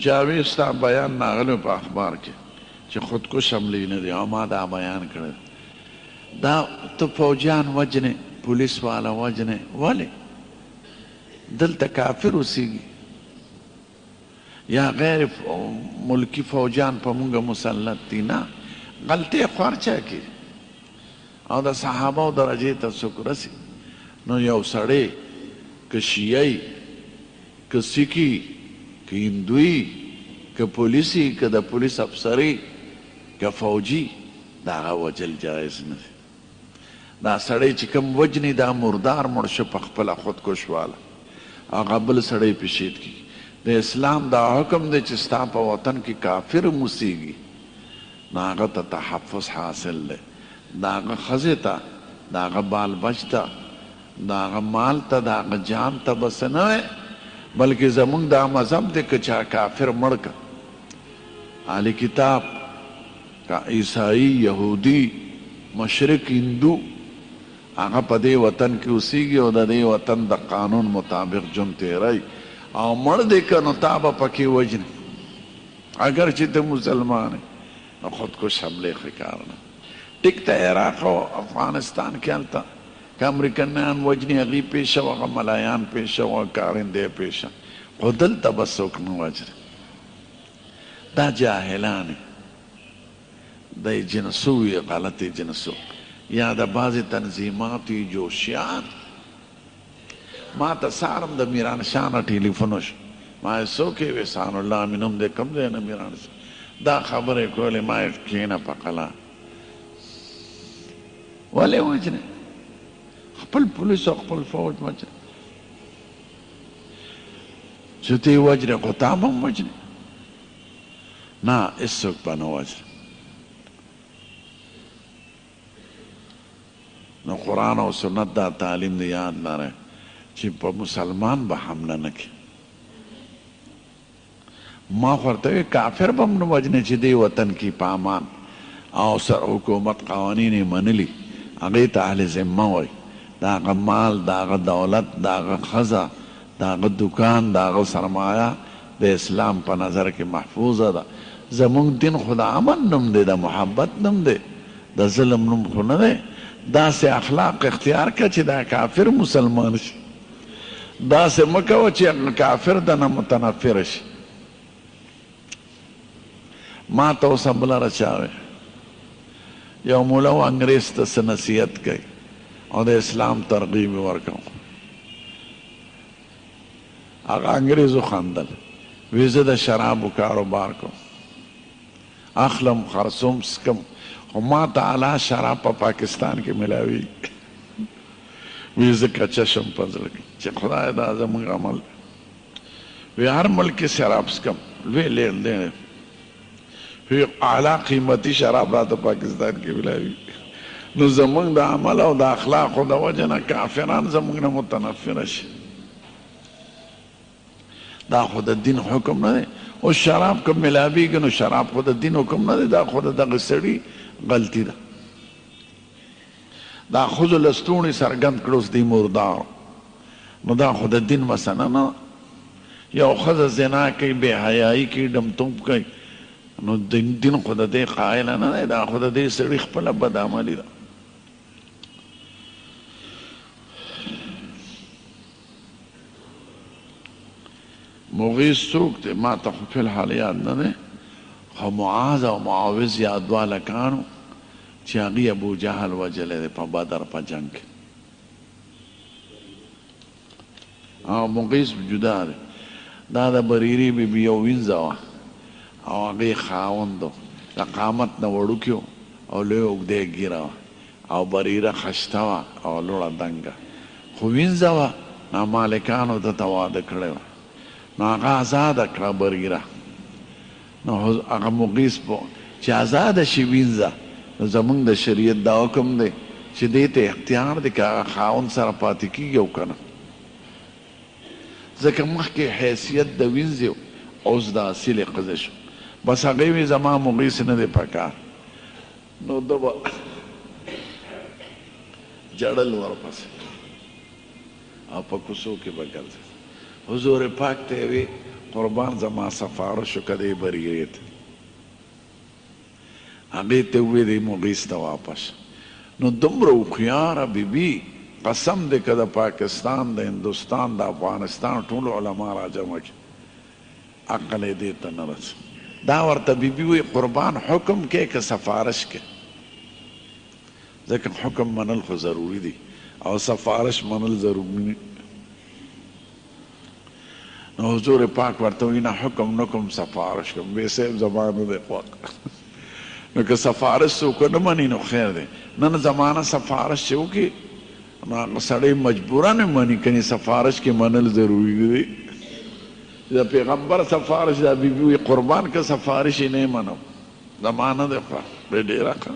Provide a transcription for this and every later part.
چاوی ستا بیان ناغلو په اخبار کې چې خودکش حملې نه دي او ما دا بیان کړی دا ته فوجیان وجنې پولیس والا وجنې ولې دلته کافر اوسېږي یا غیر ملکی فوجیان په مونږ مسلط دي نه غلطۍ خو هر چا کې او د صحابهو درجې ته څوک رسي نو یو سړی که شیعی که سیکي که هندوی که پولیسی که د پولیس افسری که فوجي د هغه وجل جایز نه دی دا سړی چې کوم وجني دا مردار مړ شو په خپله خودکش واله هغه بل سړی پې شهید کېږي د اسلام دا حکم دی چې ستا په وطن کې کافر هم اوسېږي نو هغه ته تحفظ حاصل دی د هغه ښځې ته د هغه بال بچ ته د هغه مال ته د هغه جان ته بس نه دی بلکې زمونږ دا مذهب دی که چا کافر مړ که اهل کتاب که عیسائی یهودی مشرک هندو هغه په دې وطن کې اوسېږي او د دې وطن د قانون مطابق ژوند تېروي او مړ دی که نو تا به پکې وژنې اگر چې ته مسلمان نو خودکش حملې ښه کار نه ټیک ته عراق او افغانستان کې هلته که امریکنیان وجني هغې پیښه وه هغه ملایان پیښه وه کارندې پیښه خو دلته به څوک نه وجني دا جاهلان د جنسو وي غلطې جنسو یا د بعضې تنظیمات وي جوشیان ما ته سارم د میران شاه نه ټلیفون وشو ما یې څوک یې احسان الله مې نوم دی کوم ځای نه میران شاه دا خبرې کولې ما یې کښېنه په قلا ولې وجنې خپل پولیس او خپل فوج وجنې چې ته یې وجنې خو تا به هم وجنې نه هېڅوک به نه وجنې نو قرآن او سنت دا تعلیم دی یاد لرئ چې په مسلمان به حمله نه کړي ما خو ورته وی کافر به هم نه وجنې چې دې وطن کې په امان او سر حکومت قوانین یې منلي هغې ته اهل ذمه وایي د هغه مال د هغه دولت د هغه ښځه د هغه دوکان د هغه سرمایه د اسلام په نظر کې محفوظه ده زمونږ دین خو د امن نوم دی د محبت نوم دی د ظلم نوم خو نه دی داسې اخلاق اختیار کړه چې دا کافر مسلمان شي داسې مه کوه چې کافر د نه متنفره شي ما ته اوس بله رچاوې یو مولا و انګریز ته څه نصیحت کوي او د اسلام ترغیب یې ورکوم هغه انګریز وخندل وی زه د شرابو کاروبار کوم اخلم خرڅوم څکم خو ما ته اعلی شراب په پاکستان کې ملاوي وی زه کچه شم په زړه کې چې خدای دا زموږ عمل وی هر ملک کې شراب څکم لوی لین دی وی اعلی قیمتي شراب راته پاکستان کې ملاوي نو زمونږ د عمل او د اخلاقو د وجه نه کافران زمونږ نه متنفره شي دا خو د دین حکم نه دی او شراب که ملاویږي نو شراب خو د دین حکم نه دی دا خو د دغه سړي غلطي ده دا ښځو لستوڼي څرګند کړه اوس دی مردار نو دا خو د دین مسله نه یو ښځه زنا کوي بې حیایي کوي ډمتوب کوي نو دین خو د دې قایله نه دی دا خو د دې سړي خپله بدعملي ده مغیث څوک دی ما ته خو فی الحال یاد نه دی خو معاذ او معاوض یا دوه هلکانو چې هغې ابو جهل وجلی دی په بدر په جنګ کې او مغیث جدا دی دا د بریري بیبي یو وینځه وه او هغې خاوند و د قامت نه وړوکي او لوی اوږدی ږیره وه او بریره خشته وه او لوړه دنګه خو وینځه وه نو مالکانو ته واده کړی وه نو هغه آزاده کړه بریره نو هغه مغیث چې آزاده شي وینځه نو زمونږ د شریعت دا حکم دی چې دې ته اختیار دی که هغه خاوند سره پاتې کېږي او که نه ځکه مخکې حیثیت د وینځې اوس د اصیلې ښځې شو بس هغې وی زما مغیث نه دی پکار نو ده به جړل ورپسې او په کوڅو کې به ګرځېد حضور پاک ته وی قربان زما سفارش وکړه بریت هغې ته وویې دی مغیث ته واپس نو دومره هوښیاره بیبي قسم دی که د پاکستان د هندوستان د افغانستان ټول علما راجمع کړي عقل یې دې ته نه رسي دا ورته بیبي وایي قربان حکم کې که سفارش کې ځکه حکم منل خو ضروري دي او سفارش منل ضروري نه نو حضور پاک ورته وایي نه حکم نه کوم سفارش کوم بې صاحب زمانه دی خوښ نو که سفارش څوک نه مني نو خیر دی نن زمانه سفارش چې وکړي نو هغه سړی مجبوره نه مني کنې سفارش کې منل ضروري دی د پیغمبر سفارش دا بیبي وایي قربان که سفارش یې نه منم زمانه دی خوښ دی ډېره ښه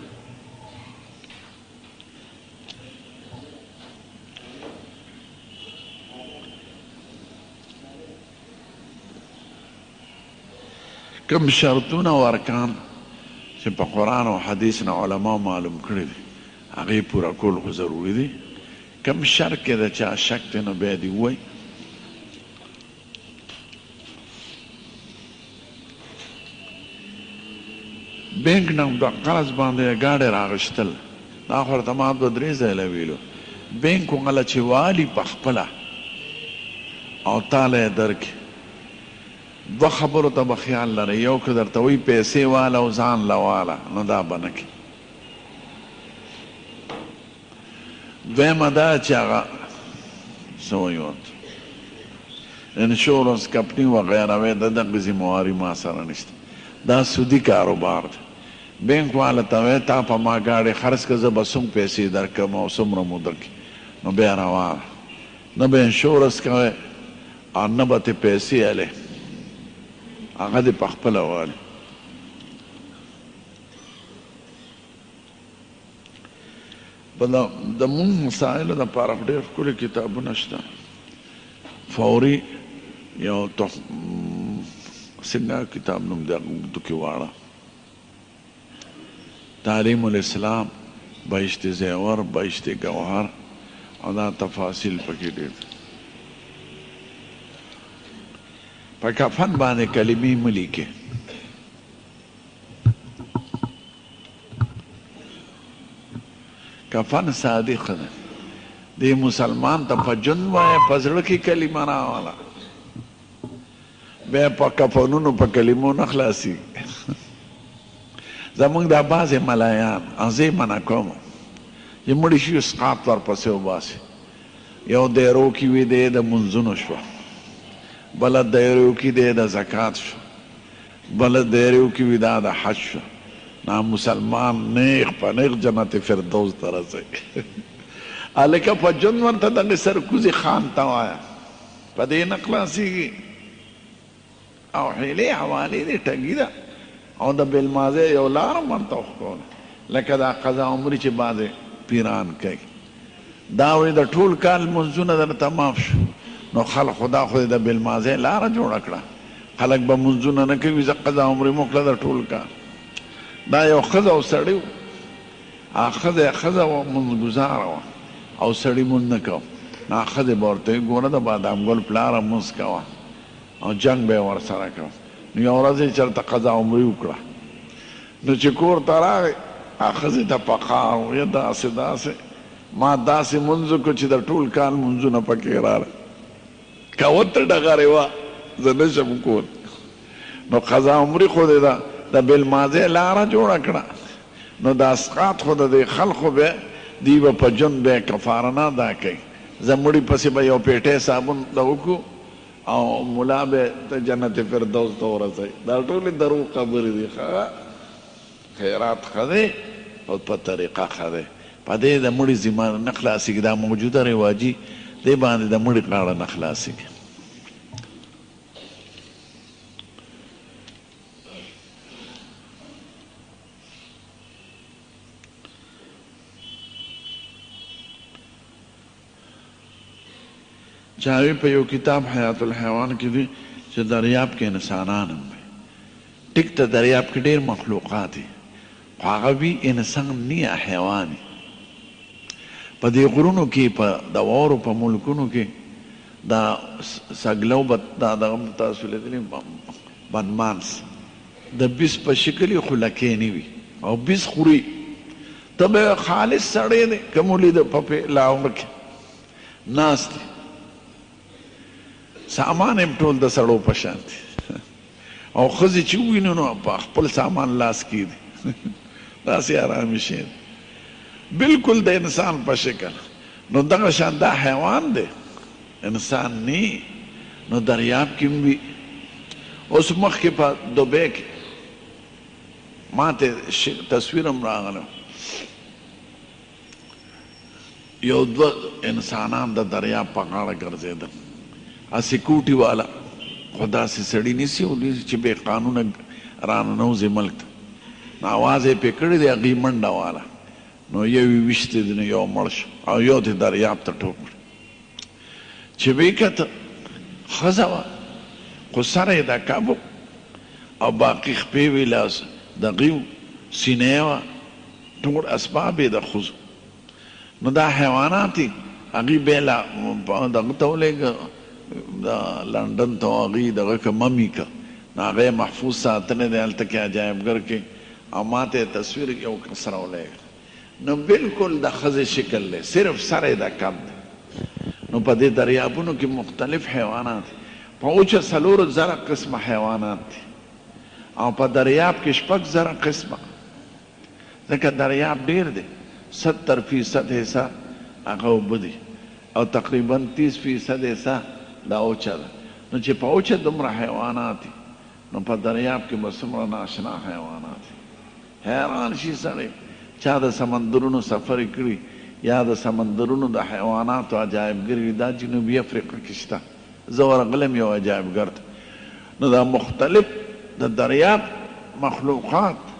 کم شرطونه او ارکان چې په قرآن او حدیث نه علما معلوم کړي دي هغې پوره کول خو ضروري دي کم شرط کې د چا شک دی نو بیا دې ووایي بینک نه د قرض باندې ګاډی راغشتل دا خو ورته ما دوه درې ځایله ویلو بینک هغله چې والي په خپله او تاله یې درکړي دوه خبرو ته به خیال لرئ یو که درته وایي پیسې واله او ځان له واله نو دا به نه کړي دویمه دا چې هغه څه وایي ورته انشورنس کمپني وغیره وی د دغه ذمواري ما سره نشته دا سودي کاروبار دی بینک والا ته وایي تا په ما ګاډۍ خرڅ کړه زه به څوم پیسې درکړم او څومره موده کې نو بیا روانه نه به انشورنس کوې او نه به ترې پیسې هلې هغه دې په خپله والي په د مونږ مسایلو دپاره ډېر ښکلي کتابونه شته فوري یو څنګه کتاب نوم دی اردو کې واړه تعلیم الاسلام بهشت زیور بهشت گوهر او دا تفاصیل پکې ډېر په کفن باندې کلمې مه لیکې کفن صادق دی دی مسلمان ته په ژوند وایه په زړه کې کلمه راوله بیا په کفنونو په کلمو نه خلاصېږي زمونږ دا بعضې ملایان او زه یې منع کوم چې مړي شي اسقاط ورپسې وباسي یو دیرو کې وي دی د منځونو شوه بله دیرو کې دی د زکات شو بله دیرو کې وي دا د حج شو نا مسلمان نیغ په نیغ جنت فردوس ته رسوي هلکه په ژوند ورته دغې سرکوزي خان ته وایه په دې نه خلاصېږي او حیلې حوالې دې ټګي ده او د بېلمازۍ یو لاره هم ورته وښوله لکه دا قضا عمري چې بعضې پیران کوي دا وایي د ټول کال لمونځونه درته معاف شو نو خلکو دا خو د بېلمازۍ لاره جوړه کړه خلک به لمونځونه نه کوي زه قضا عمري مو کړه د ټول کال دا یو ښځه او سړی و هغه ښځه وه مونځګزاره وه او سړي مونځ نه کوه نو هغه ښځې به ورته وایي ګوره د بادام ګل پلاره مونځ کوه او جنګ به یې ورسره کوه نو یو ورځ یې چېرته قضا عمري وکړه نو چې کور ته راغی هغه ښځې ته فقار ویې داسې داسې ما داسې مونځ وکړو چې د ټول کال مونځونه پکې راغله که ورته ډغرې وه زه نه شم کول نو قضا عمري خو دې ده د بېلمازۍ لاره جوړه کړه نو د اسقاط خو د دې خلقو بیا دوی به په ژوند بیا کفاره نه ادا کوي زه مړي پسې به یو پیټۍ صابون د وکړو او ملا به ته جنت فردوس ته ورسوي دا ټولې دروغ خبرې دي خیرات ښه دی او په طریقه ښه دی په دې د مړي ذمه نه خلاصېږي دا موجوده رواجي دې باندې د مړي غاړه نه خلاصېږي چاوی په یو کتاب حیات الحیوان کې دي چې دریاب کې انسانان هم وي ټیک ته دریاب کې ډېر مخلوقات دي خو هغه وي انسان نه حیوان په دې غرونو کې په د واورو په ملکونو کې دا سګلو دا دغه تاسو لیدلی بنمانس د بیس په شکل خو لکې نه وي او بیس خوري ته به خالص سړی دی که مو لیده په لاور کې ناست دی سامان یې ټول د سړو په شان دی او ښځې چې ووینو نو په خپل سامان لاس کې دي داسې ارامي شی دی بالکل د انسان په شکل نو دغه شان دا حیوان دی انسان نی نو دریاب کې وي اوس مخکې په دوبۍ کې ما ته تصویر هم راغلی یو دوه انسانان د دریاب په غاړه ګرځېدل سیکورټي والا خو داسې سړي نیسي او چې بې قانونه راننوځي ملک ته نو اواز یې پرې کړی دی هغې منډه واله نو یو یې ویشتی دی نو یو مړ شو او یو دې دریاب ته ټوپ کړ چې ویې کته ښځه وه خو سره یې د کب او باقي خپې وې لاس دغې سینې وه ټول اسباب یې د ښځو نو دا حیوانات دي هغې بیا دغه ته ولېږه دا لندن ته هغې دغه که ممی که نو هغه یې محفوظ ساتلی دی هلته کې عجایبګر کې او ما ته یې تصویر یو کس راولېږه نو بالکل د ښځې شکل دی صرف سر یې د کب دی نو په دې دریابونو کې مختلف حیوانات دي په اوچه 4,000 قسمه حیوانات دي او په دریاب کې 6,000 قسمه ځکه دریاب ډیر دی 70% حصہ هغه اوبه دي او تقریبا 30% حصہ دا اوچه ده نو چې په اوچه دومره حیوانات دي نو په دریاب کې به څومره ناشنا حیوانات دي حیران شي سړی چا د سمندرونو سفر کړي یا د سمندرونو د حیواناتو عجایبګر دا جنوبي افریقا کې شته زه ورغلم یو عجایبګر ته نو دا مختلف د دریاب مخلوقات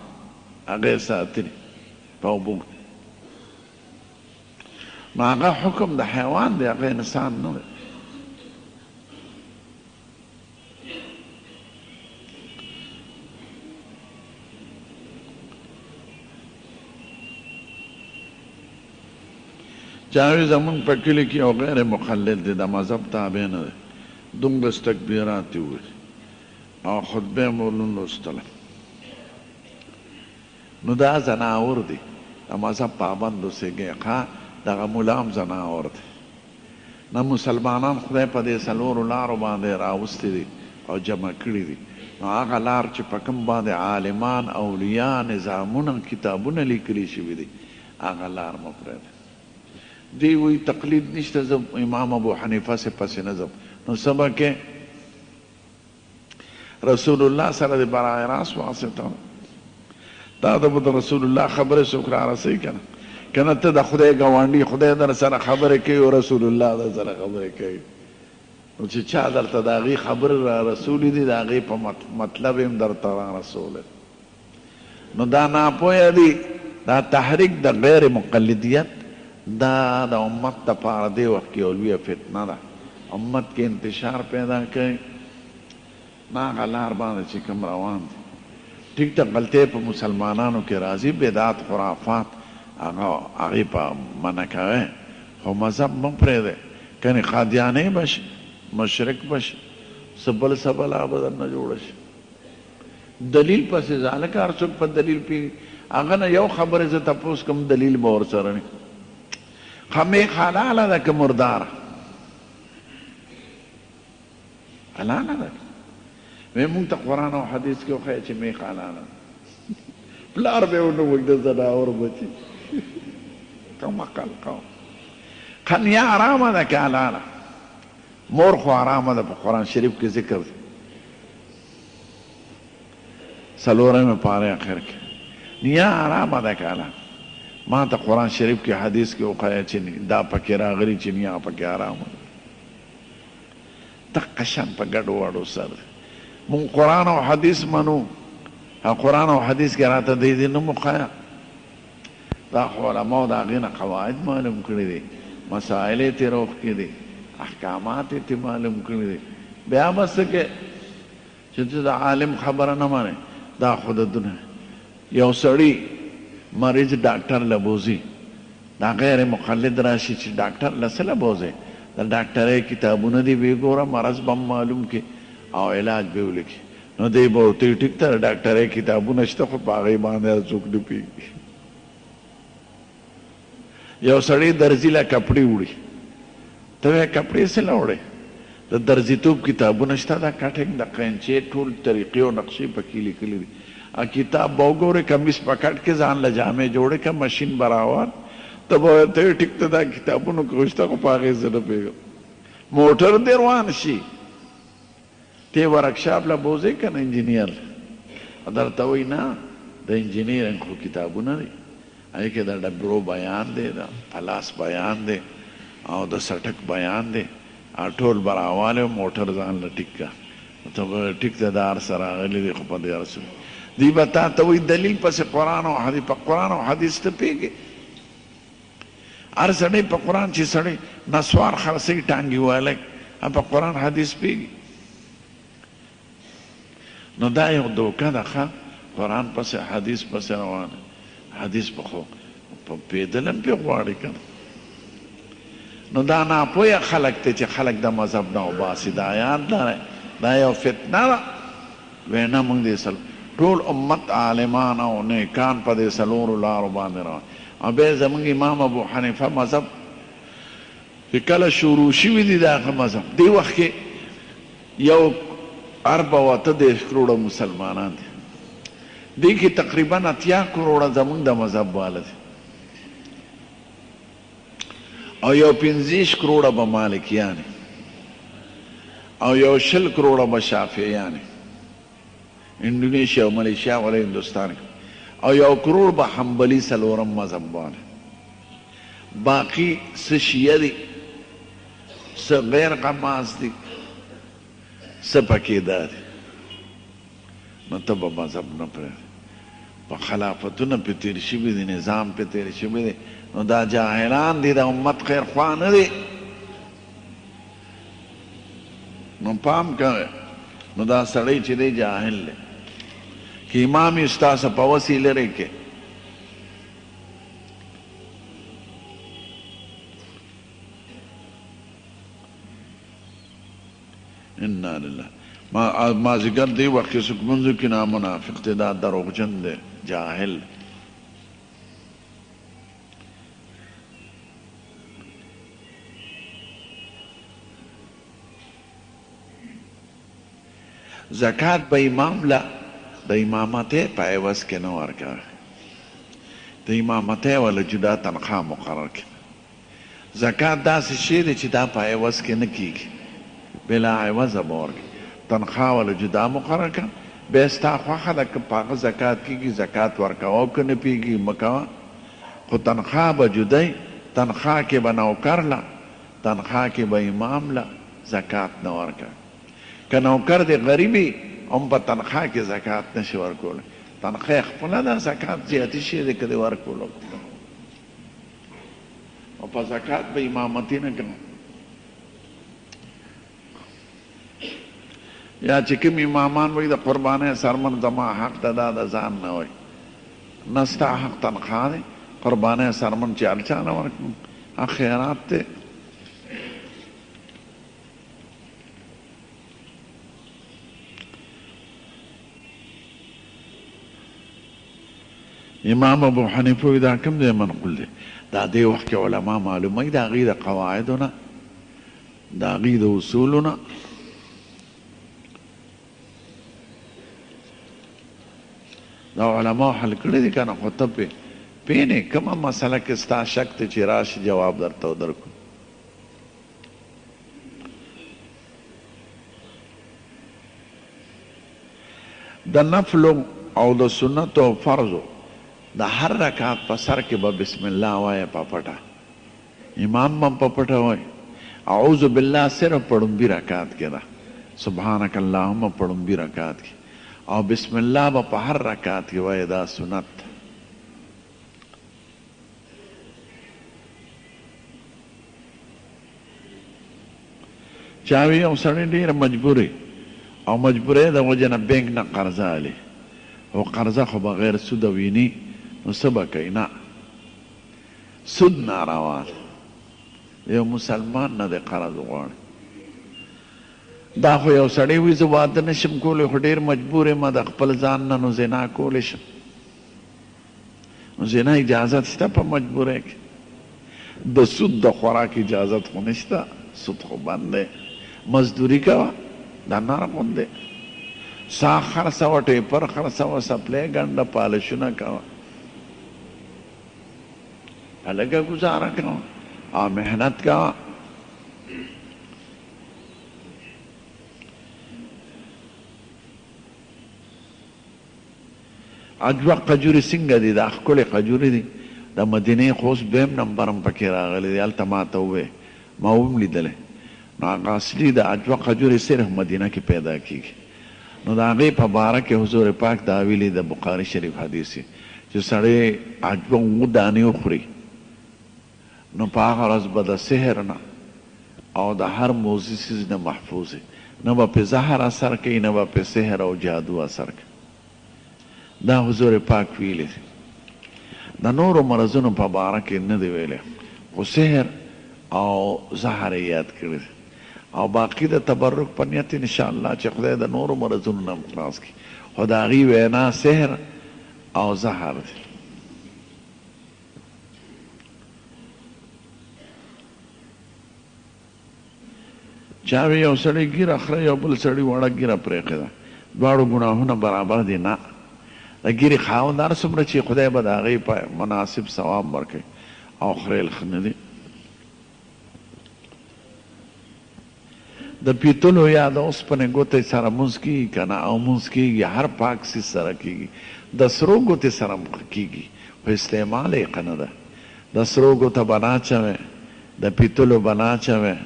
هغه ساتلي په اوبو نو هغه حکم د حیوان دی هغه انسان نه دی چاوی زمون په کلي کې یو غیر مقلد دی د مذهب تابع نه دی دومره تکبیرات یې وویل او خطبه مو لوستله نو دا زناور دی د مذهب پابند اوسېږي ښه دغه ملا هم زناور دی نه مسلمانان خدای په دې 4 لارو باندې راوستي دي او جمع کړي دي نو هغه لار چې په کوم باندې عالمان اولیا نظامونه کتابونه لیکلي شوي دي هغه لار مه پرېږدئ دی وی تقلید نشته زه امام ابو حنیفه سے پسې نه ځم نو سبا کې رسول الله سره د برای راست واسطه تا د رسول الله خبره څوک را رسوي که نه که نه ته د خدای ګاونډي خدای در سره خبرې کوي او رسول الله در سره خبرې کوي نو چې چا درته د هغې خبرې را رسولي دي د هغې په مطلب هم درته را رسولی نو دا ناپویه دي دا تحریک د غیر مقلدیت دا د امت دپاره دې وخت کې یو لویه فتنه ده امت کې انتشار پیدا کوي نه هغه لار باندې چې کوم روان دي ټیک ته غلطۍ په مسلمانانو کې راځي بدعت خرافات هغې په منع کوئ خو مذهب مه پرېږدئ کنې قادیانۍ به شي مشرک به شي څه بل څه بلا به درنه جوړه شي دلیل پسې ځالکه هر څوک په دلیل پوهېږي هغه نه یو خبرې زه تپوس کوم دلیل به ورسره نه خمیق حلاله ده که مرداره حلاله ده وی مونږ ته قرآن او حدیث کې وښیه چې میخ حلاله ده پلار به یې ونه وږده زناور بچي کوم عقل قوم خنیا حرامه ده که حلاله مور خو حرامه ده په قرآن شریف کې ذکر ده 4 پاره اخر کې نیا حرامه ده که حلاله ما ته قرآن شریف کې حدیث کې وښیه چې دا پکې راغلي چې نیا پکې حرامه ده دقه شان په ګډو وډو سره مونږ قرآن او حدیث منو قرآن او حدیث کې راته دې نه وښیه دا خو علماو د هغې نه قواعد معلوم کړي دي مسایل یې ترې وښکي دي احکامات یې ترې معلوم کړي دي بیا به څه کې چې ته د عالم خبره نه منې دا خو د دنیا یو سړي مریض ډاکټر له بوځي دا غیر مقلد راشي چې ډاکټر له څه له بوځي د ډاکټرۍ کتابونه دي وی ګوره مرض به معلوم کې او علاج به ولیکي نو دی به ورته ټیک ته ډاکټرۍ کتابونه شته خو په هغې باندې هر څوک نه پوهېږي یو سړی درځي له کپړې وړي ته وایې کپړې څه له وړې د درځیتوب کتابونه شته دا کټنګ د قینچې ټول طریقې او نقشې پکې لیکلي دي کتاب به وګورې کمیس په کټ کې ځان له جامې جوړې که مشین به راوړ ته به ورته وایې ټیک ته دا کتابونو کې خو شته خو په هغې زه نه پوهېږم موټر دې روان شي ته ورکشاپ له بوځې که نه انجینیر درته وایي نه د انجینیرنګ خو کتابونه دي هغې کې د ډبرو بیان دی د پلاس بیان دی او د سټک بیان دی ټول به راوالی موټر ځان له ټیک که ته به ټیک ته د هر څه راغلي دی خو په دې هر څه دوی به تا ته وایي دلیل پسې قرآن او حدیث په قرآن او حدیث ته پوهېږې هر سړی په قرآن چې سړی نسوار خرڅوي ټانګې والی په قرآن حدیث پوهېږي نو دا یو دوکه ده ښه قرآن پسې حدیث پسې روانه حدیث په خو په پیدل هم پې غواړي که نو دا ناپوهه خلک دی چې خلک د مذهب نه وباسي دا یاد لرئ دا یو فتنه ده وینا موږ دې ټول امت عالمان او نیکان په دې څلورو لارو باندې روان او بیا زموږ امام ابو حنیفه مذهب چې کله شروع شوي دي دا مذهب دې وخت کې یو 34 کروڑه مسلمانان دي دې کې تقریبا 80 کروڑه زموږ د مذهب والا دي او یو 50 کروڑه به مالکیان او یو 20 کروڑه به شافعیان انډونیشیا او ملیشیا ولا هندوستان او یو کروڑ به حنبلی څلورم مذهب والا باقي څه شیعه دي څه غیر غماز دي څه پکې دا دي نو ته به مذهب نه پرېږدې په خلافتونه پې تېر شوي دي نظام پې تېر شوي دی نو دا جاهلان دي د امت خیر خوا نه دي نو پام کوئ نو دا سړی چې دی جاهل دی که امام یې ستاسو په وسې لرې کې انا لله مازدیګر دی وخت کې څوک لمونځ وکړي نه منافق دی دا دروغجن دی جاهل زکات به امام له د امامتۍ په عوض کې نه ورکوه د امامتۍ وله جدا تنخوا مقرر کړي زکات داسې شی دی چې دا په عوض کې نه کېږي بلا عوضه به ورکړي تنخوا وله جدا مقرر کړه بیا ستا خوښه ده که په هغه زکات کېږي زکات ورکوه او که نه پوهېږي مه کوه خو تنخوا به جدای تنخوا کې به نوکر له تنخوا کې به امام له زکات نه ورکوه که نوکر دی غریبي هم په تنخوا کې زکات نشي ورکولی تنخوا یې خپله ده زکات زیاتي شی دی که دی ورکولو او په زکات به امامتي نه کوم یا چې کوم امامان وایي د قربانۍ سرمن زما حق ده دا د ځان نه وایي نه ستا حق تنخوا دی قربانۍ سرمن چې هر چا نه ورکړو هغه خیرات دی امام ابو حنیفه وی دا کوم دی منقول دی دا دې وخت کې علما معلوموي د هغې د قواعدو نه د هغې د اصولو نه دا علما حل کړي دي که نه خو ته پېنې کومه مسله کې ستا شک دی چې راشي جواب درته درکړو د نفلو او د سنتو او فرضو د هر رکعت په سر کې به بسم الله وایه په پټه امام هم په پټه وایي اعوذ بالله صرف په ړومبي رکعت کې ده سبحانک اللهم په ړومبي رکعت کې او بسم الله به په هر رکعت کې وایه دا سنت چا وي یو سړی ډېره مجبورې او مجبورۍ د وجې نه بینک نه قرضه اخلي او قرضه خو بغیر سوده ویني نو څه به کوي نه سود ناروا ده یو مسلمان نه دی قرض غواړي. دا خو یو سړی وي زه واده نشم کولی خو ډېر مجبور یم د خپل ځان نه نو زنا کولی شم. نو زنا اجازت شته په مجبورۍ کې. د سود د خوراک اجازت خو نشته، سود خو بند دی. مزدوري کوه دا نرم غوندې سا خرڅوه، ټیپر خرڅوه، سپلی ګنډه، پالشونه کوه، هلکه ګزاره کوه او محنت کوه. عجوه قجوري څنګه دي؟ دا ښکلې قجوري دي د مدینې، خو اوس دویم نمبر هم پکې راغلی دی. هلته ما ته ووایې، ما هم لیدلی. نو هغه اصلي د عجوه قجوري صرف مدینه کې پیدا کېږي. نو د هغې په باره کې حضور پاک دا ویلي د بخاري شریف حدیث چې سړی عجوه 7 دانې وخوري نو په هغه ورځ به د سحر نه او د هر موضوع څیز نه محفوظ وي، نه به پې زهر اثر کوي، نه به پې سحر او جادو اثر کوي. دا حضور پاک ویلی دی. د نورو مرضونو په باره کې نه دی ویلی، خو سحر او زهر یې یاد کړي دی. او باقي د تبرک په نیت انشاءالله چې خدای د نورو مرضونو نه خلاص کړي. خو د هغې وینا سحر او زهر دی. چا وی یو سړی ګیره خره، یو بل سړي وړه ګیره پرېښې ده، دواړو ګناهونه برابر دي. نه، د ګیرې خاوند هر څومره چې خدای به د هغې په مناسب ثواب ورکوي او خریل ښه نه دي. د پیتلو یا د اوسپنې ګوتې سره مونځ کېږي که نه؟ او مونځ کېږي، هر پاک څیز سره کېږي. د سرو ګوتې سره هم کېږي خو استعمال یې ښه نه ده. د سرو ګوته به نه اچوې، د پیتلو به نه اچوې،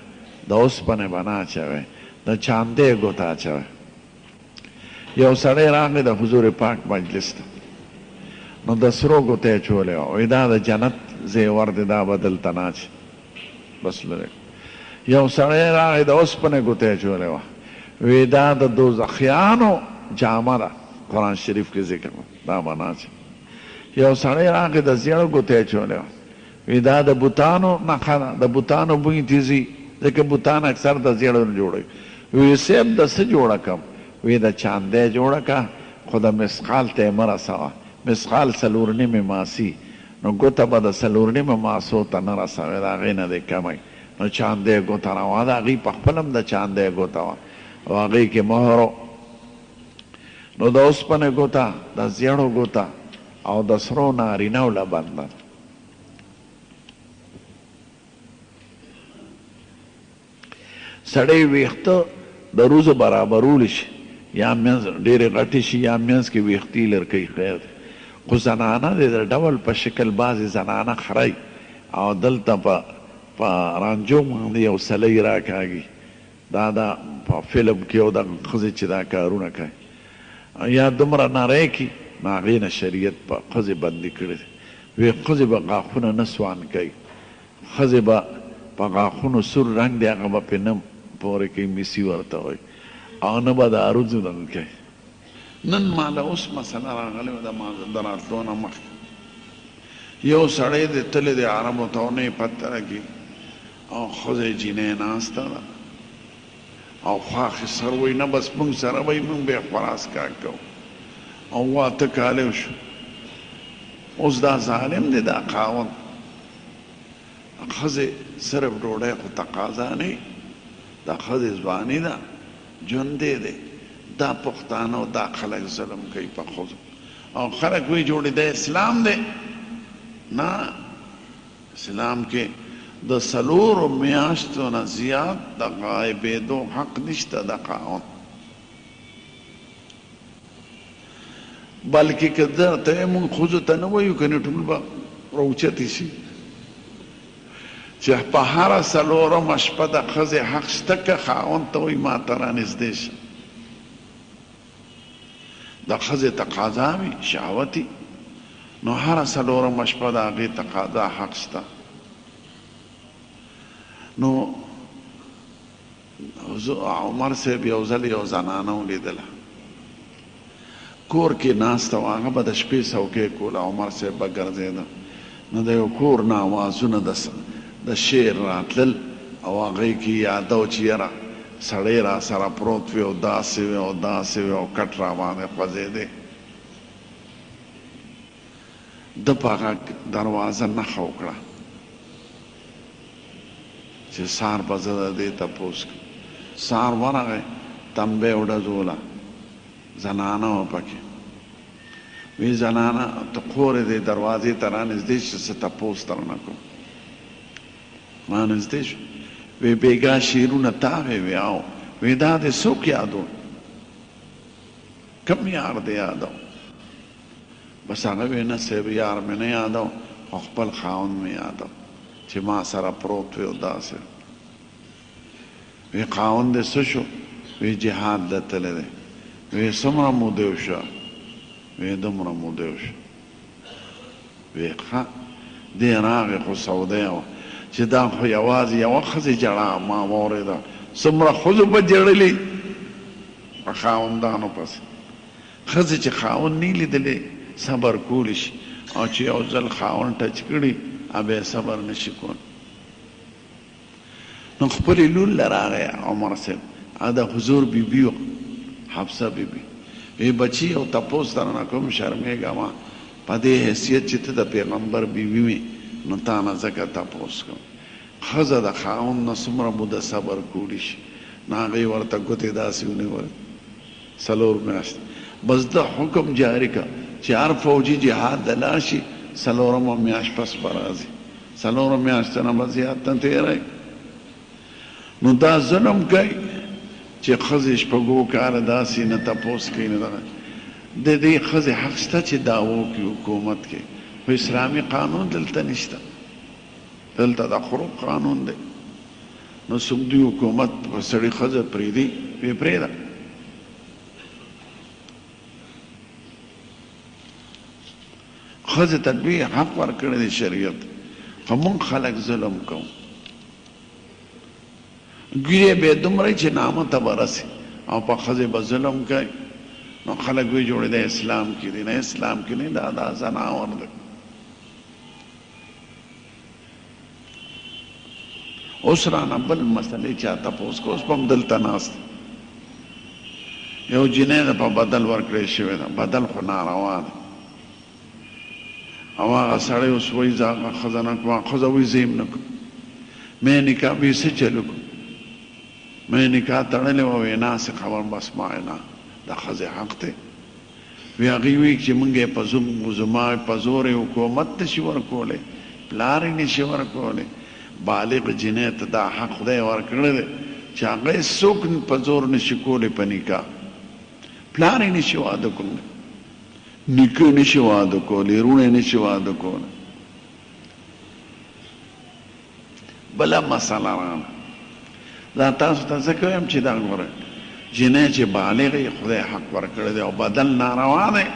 د اوسپنې به نه اچوې، د چاندې ګوته اچوې. یو سړی راغی د حضور پاک مجلس ته، نو د سرو ګوته یې اچولې وه، وایي دا د جنت زیور دی، دا به دلته نه اچي. بس لرې. یو سړی راغی د اوسپنې ګوته یې اچولې وه، وایي دا د دوزخیانو جامه ده، قرآن شریف کې ذکر دا به نه اچي. یو سړی راغی د زیړو ګوته یې اچولې وه، وایي دا د بوتانو نښه ده، د بوتانو بوی تیزي، ځکه بوتان اکثر د زیړو نه جوړوي. وایي صاحب د څه جوړه کړم؟ وی د چاندې جوړه که، خو د مسقال ته یې مه رسوه. مسقال 4 نیمې ماسي، نو ګوته به د 4 نیمې ماسو ته نه رسوې، د هغې نه دی کمی. نو چاندې ګوته روه، د هغې په خپل هم د چاندې ګوته وه او هغې کې مهر و. نو د اوسپنې ګوته، د زیړو ګوته او د سرو نارینهو له بنده. سړی ویښته د روزو برابرولی شي، یا منځ ډېرې غټې شي یا منځ کې ویښتې لرکۍ، خیر دی. خو زنانه دی د ډول په شکل بعضې زنانه خرئ او دلته په رانجو باندې یو سلی راکاږي. دا په فلم کې او دغه ښځې چې دا کارونه کوي یا دومره نری کي، نو هغې نه شریعت په ښځې بندي کړی دی. وی ښځې به غاښونه نه سوان کوي، ښځې به په غاښونو سور رنګ دی هغه به پرې نه پورې کوي، میسي ورته وایي، او نه به د عروضو دغه کوي. نن ماله اوس مسله راغلې وه د راتلو نه مخکې، یو سړی دی تللی دی عربو ته او نه یې پته لګي، او ښځه جینۍ ناسته ده او خوا اخیستل وایي نه بس موږ سره وایي موږ به یې خوراس کاک کوو. او 8 کاله وشو. اوس دا ظالم دی دا خاوند، ښځې صرف ډوډۍ خو تقاضا نه، دا ښځې ځواني ده، ژوندی دی. دا پښتانه او دا خلک ظلم کوي په ښځو، او خلک وایي جوړې دا اسلام دی. نه، اسلام کې د 4 میاشتو نه زیات د غایبېدو حق نشته د خاوند. بلکې که درته موږ ښځو ته نه وایو کنې ټول به راوچتې شي چې په هره 4مه شپه د ښځې حق شته که خاوند ته وایي ما ته رانږدې شه. د ښځې تقاضا وي شهوتي، نو هره 4مه شپه د هغې تقاضا حق شته. نو عمر صاحب یو ځل یو زنانه ولیدله، کور کې ناسته وه، هغه به د شپې څوکۍ کوله، عمر صاحب به ګرځېده، نو د یو کور نه اوازونه د د شعر راتلل او هغې کې یادو چې یاره سړی را سره پروت وي او داسې وي او داسې وي او کټ را باندې خوځېدی ده په هغه دروازه نښه وکړه چې سهار به زه د دې تپوس کړم سهار ورغی تنبه وډزوله زنانه وه پکې وی زنانه ته خورې دې دروازې ته رانږدې شي څه تپوس درنه کوم رانږدې شو وی بیګا شعرونه تا وی او وی دا دې څوک یادو کم یار دې یادو بس هغه وی نه صاحب یار مې نه یادو خو خپل خاوند مې یادو چې ما سره پروت وي او داسې وی خاوند دې څه شو وی جهاد ته تللی دی وی څومره موده وشوه وی دومره موده وشوه وی ښه دې راغې خو سودی وه چې دا خو یوازې یوه ښځې ژړا ما واورېده څومره ښځو به ژړلي په خاوندانو پسې ښځې چې خاوند نه لیدلی صبر کولی شي او چې یو ځل خاوند ټچ کړي بیا صبر نشي کولی نو خپلې لور له راغی عمر صاحب د حضور بیبي وه حفصه بیبي وی بچي او تپوس درنه کوم شرمېږه ما په دې حیثیت چې ته د پیغمبر بیبي وې نو تا نه ځکه تپوس کوم ښځه د خاوند نه څومره موده صبر کولی شي نو هغې ورته ګوتې داسې ونیولې 4 میاشتې بس د حکم جاري که چې هر فوجي جهاد ته لاړ شي 4مه میاشت پس به راځي 4 میاشتې نه به زیات نه تېروي نو دا ظلم کوي چې ښځې شپږو کاله داسې نه تپوس کوي نه دغه د دې ښځې حق شته چې دعوه وکړي حکومت کې خو اسلامي قانون دلته نشته دلته د خروق قانون دی نو څوک دوی حکومت په سړي ښځه پرېږدي ویې پرېږده ښځې ته دوی حق ورکړی دی شریعت خو موږ خلک ظلم کوو ګیرې به دومره چې نامه ته به رسي او په ښځې به ظلم کوي نو خلک وی جوړې د اسلام کې دي نه اسلام کې نه دا ځناور دی اوس رانه بل مسلې چا تپوس کو اوس په هم دلته ناست یو جنۍ ده په بدل ورکړی شوې ده بدل خو ناروا ده او هغه سړی اوس وایي زه هغه ښځه نه کوم ښځه وایي زه یې نه کوم مې نکاح وایي څه چلو کوم مې نکاح تړلی وه وایي ناسې خبر بس ما نه د ښځې حق دی وی هغې وایي چې موږ یې زما په زور یې حکومت نشي ورکولی پلار یې نشي ورکولی بالغ جنۍ ته دا حق خدای ورکړی دی چې هغه یې څوک په زور نشي کولی په نکاح پلار یې نشي واده کولی نیکه نشي واده کولی رونه نشي واده کولی بله مسله راغله دا تاسو ته څه کویم چې دا ګوره جنۍ چې بالغ یې خدای حق ورکړی دی او بدل ناروا دی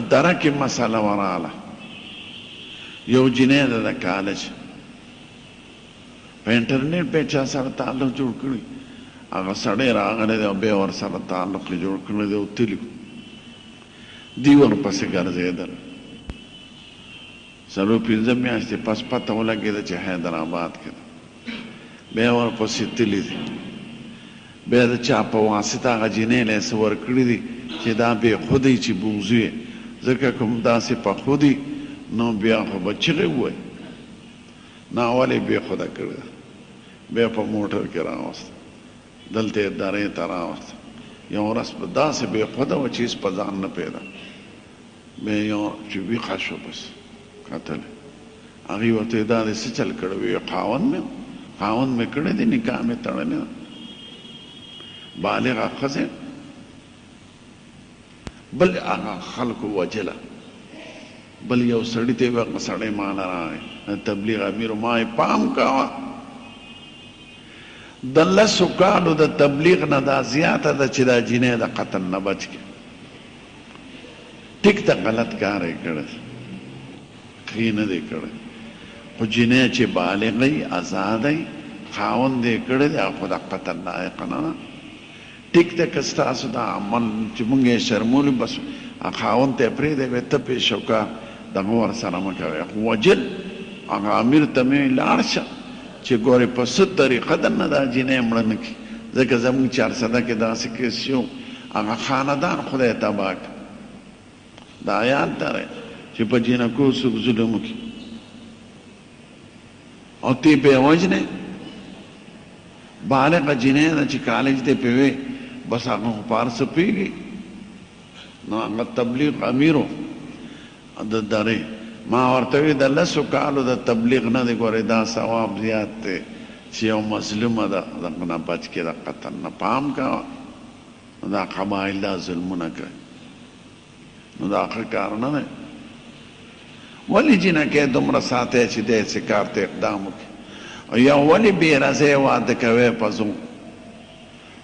درکې مسله وراله یو جنۍ ده د کالج په انټرنیټ په چا سره تعلق جوړ کړي هغه سړی راغلی دی او بیا ورسره تعلق یې جوړ کړی دی او تلي دی ورپسې ګرځېدل 4-5 میاشتې پس پته ولګېده چې حیدرآباد کې ده بیا ورپسې تلي دي بیا د چا په واسطه هغه جنۍ له یې څه ورکړي دي چې دا بېخودی چې بوزو یې ځکه کوم داسې پخودي نو بیا خو به چغې ووایي نه ولې بېخوده کړې ده بیا په موټر کې راوسته دلته یې درې ته راوسته یو ورځ په داسې بېخوده وه چې هېڅ په ځان نه پیدا بیا یو چې ویښه شو بس کتل هغې ورته یې دا دې څه چل کړی وی خاوند مې کړی دی نکاح مې تړلی ده بالغه ښځې بل هغه خلکو وجله بل یو سړي ته یې هغه سړی ما نه راغی تبلیغ امیر ما یې پام کوه د 10 کالو د تبلیغ نه دا زیاته ده چې دا جنۍ د قتل نه بچ کړي ټیک ته غلط کار یې کړی ښې نه دی کړی خو جنۍ چې بالغی ازادی خاوند یې کړی دی خو د قتل لایق نه ده ټیک ده که ستاسو دا عمل چې موږ یې شرمولو بس خاوند ته یې پرېږدی وی ته پیش وکړه دغه ورسره مه کوئ خو وجل هغه امیر ته مې لاړ شه چې ګورې په څه طریقه درنه دا جینۍ مړه نه کړي ځکه زموږ چارسده کې داسې کیس شو هغه خاندان خدای تباه کړ دا یاد لرئ چې په جینکو څوک ظلم وکړي او تی پې وژنې بالغه جینۍ ده چې کالج دی پې وې بس هغه خو په هر څه پوهېږي نو هغه تبلیغ امیرو د درې ما ورته وی د لسو کالو د تبلیغ نه دی ګورې دا ثواب زیات دی چې یو مظلومه ده دغه نه بچ کې د قتل نه پام کوه دا قبایل دا ظلمونه کوي نو دا ښه کار نه دی ولې جینکۍ دومره ساتئ چې داسې کار ته اقدام وکړي او یا ولې بې رضۍ واده کوئ په زوم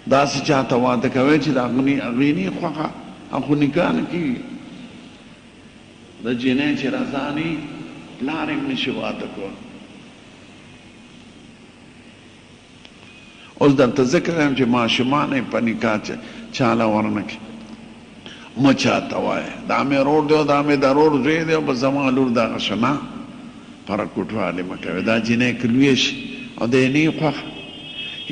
داسې چاته واده کوئ چې د هغې نه خوښه هغه خو نکاح نه کېږي د جینۍ چې رضا نه وي پلار یې نشي واده کولی اوس درته ذکر یم چې ماشومان یې په نکاح چاله ورنه کړي مه چاته وایه دا مې رور دی او دا مې د رور زوی دی او بس زما لور دغه شو نه پرکوټوالې مه کوئ دا جینۍ که لویه شي او د یې نه وي خوښه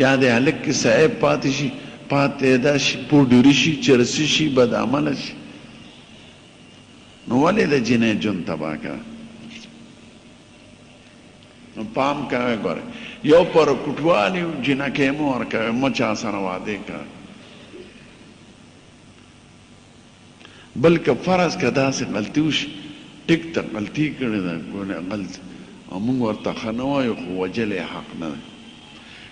یا د هلک کې صاحب پاتې شي پاتېده شي پوډري شي چرسي شي بدعمله شي نو ولې د جینۍ ژوند تباه کوه نو پام کوئ ګورئ یو پرکوټوالي جینکۍ مه ورکوئ مه چا سره وعدې کوئ بلکې فرض که داسې غلطي وشي ټیک ته غلطي کړې ده غلط او موږ ورته ښه نه وایو خو وجل یې حق نه دی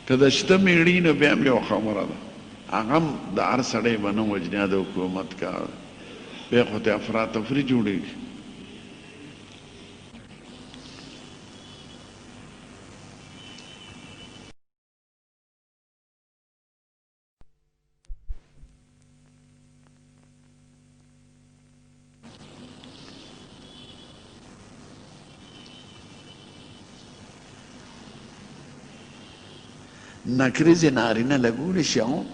که د شته مېړي نو بیا هم یو خبره ده هغه هم د هر سړی به نه وجنیا د حکومت کار بیا خو ته افراتفري جوړېږي نکریزې نارینه لګولی شي او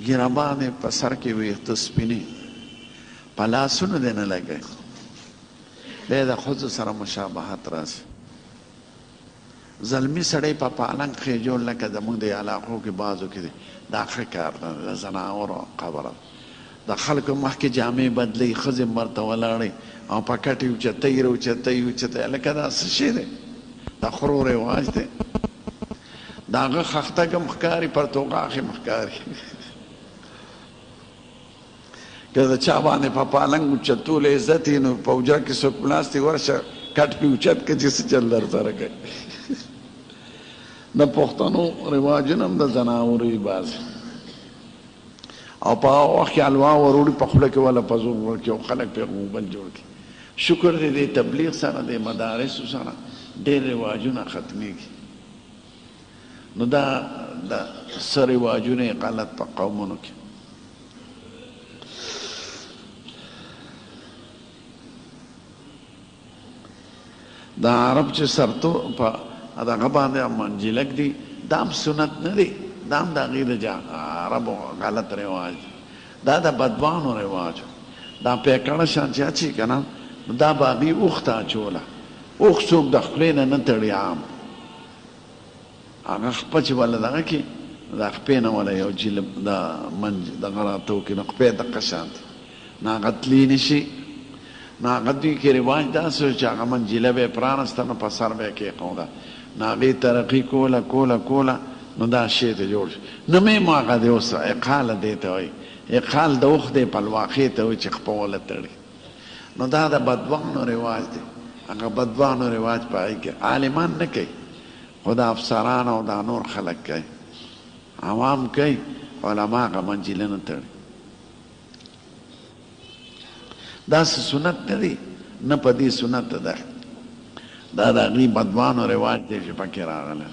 ګیربان یې په سر کې ویښته سپینې په لاسونو دې نه لګوي بیا د ښځو سره مشابهت راشي زلمي سړی په پالنګ خېجول لکه زموږ د علاقو کې بعضو کې دی دا ښه کار نه د زناورو خبره د خلکو مخکې جامې بدلوي ښځې مرته ولاړئ او په کټ یې اوچتئ روچتئ اوچتئ لکه دا څه شی دی دا خرو رواج دی د هغه خښتګ هم ښکاري پرتوغاښ هم ښکاري که د چا باندې په پالنګ اوچتول عزت یې نو په حجره کې څوک ناست ورشه کټ پې اوچت که چې څه چل در سره کوي د پښتنو رواجونه هم د زناورو وي بعضې او په هغه وخت کې حلوا وروړي په خوله کې وله په زور ورکړي او خلک پرې غوبل جوړ کړي شکر دی د تبلیغ سره د مدارسو سره ډېر رواجونه ختمېږي نو دا څه رواجونه یې غلط په قومونو کې دا عرب چې سرتو په دغه باندې منجلک دي دا هم سنت نه دی دا هم د هغې د عربو غلط رواج دا د بدوانو رواج دا پیکړه شان چې اچي که نه دا به هغې اوښ ته اچوله اوښ څوک د خولې نه نه تړي عام هغه خپه چې وله دغه کې د خپې نه وله یو جلب د منج دغه راته وکړي نو خپې دقه شان دي نه هغه تلي نه شي نو هغه دوی کې رواج داسې و چې هغه منجله به یې پرانسته نو په سر به یې کېښوده نو هغې ترقي کوله نو دا شی ته جوړ شو نو مې مو هغه دی اوس اقاله دې ته وایي اقال د اوښ دی پلواخې ته وایي چې خپه وله تړي نو دا د بدوانو رواج دی هغه بدوانو رواج په هغې کې عالمان نه کوي خو د افسران او دا نور خلک کوي عوام کوي علما هغه منجله نه تړي داسې سنت نه دی نه په دې سنت ده دا د هغې بدوانو رواج دی چې پکې راغلی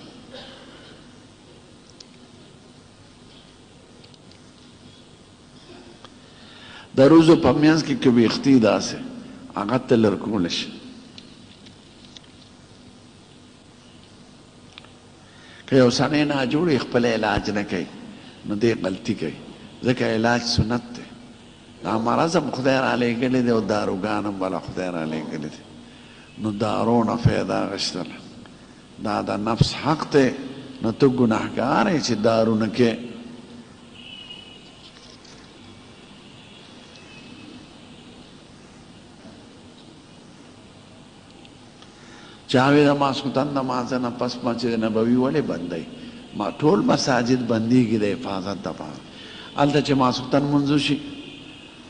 د روزو په منځ کې که ویښتي داسې هغه ته لرکولی شي که یو سړی ناجوړ خپل علاج نه کوي نو دی غلطي کوي ځکه علاج سنت دی دا مرض هم خدای رالیږلی دی او داروګان هم بله خدای رالیږلی دی نو دارونه فایده اخیستل دا د نفس حق دی نو ته ګناهګار یې چې دارونه کې چاوی د ماسخوتن د مانځه نه پس مسجد نبوي ولې بندوي ما ټول مساجد بندېږي د حفاظت دپاره هلته چې ماسخوتن لمونځ وشي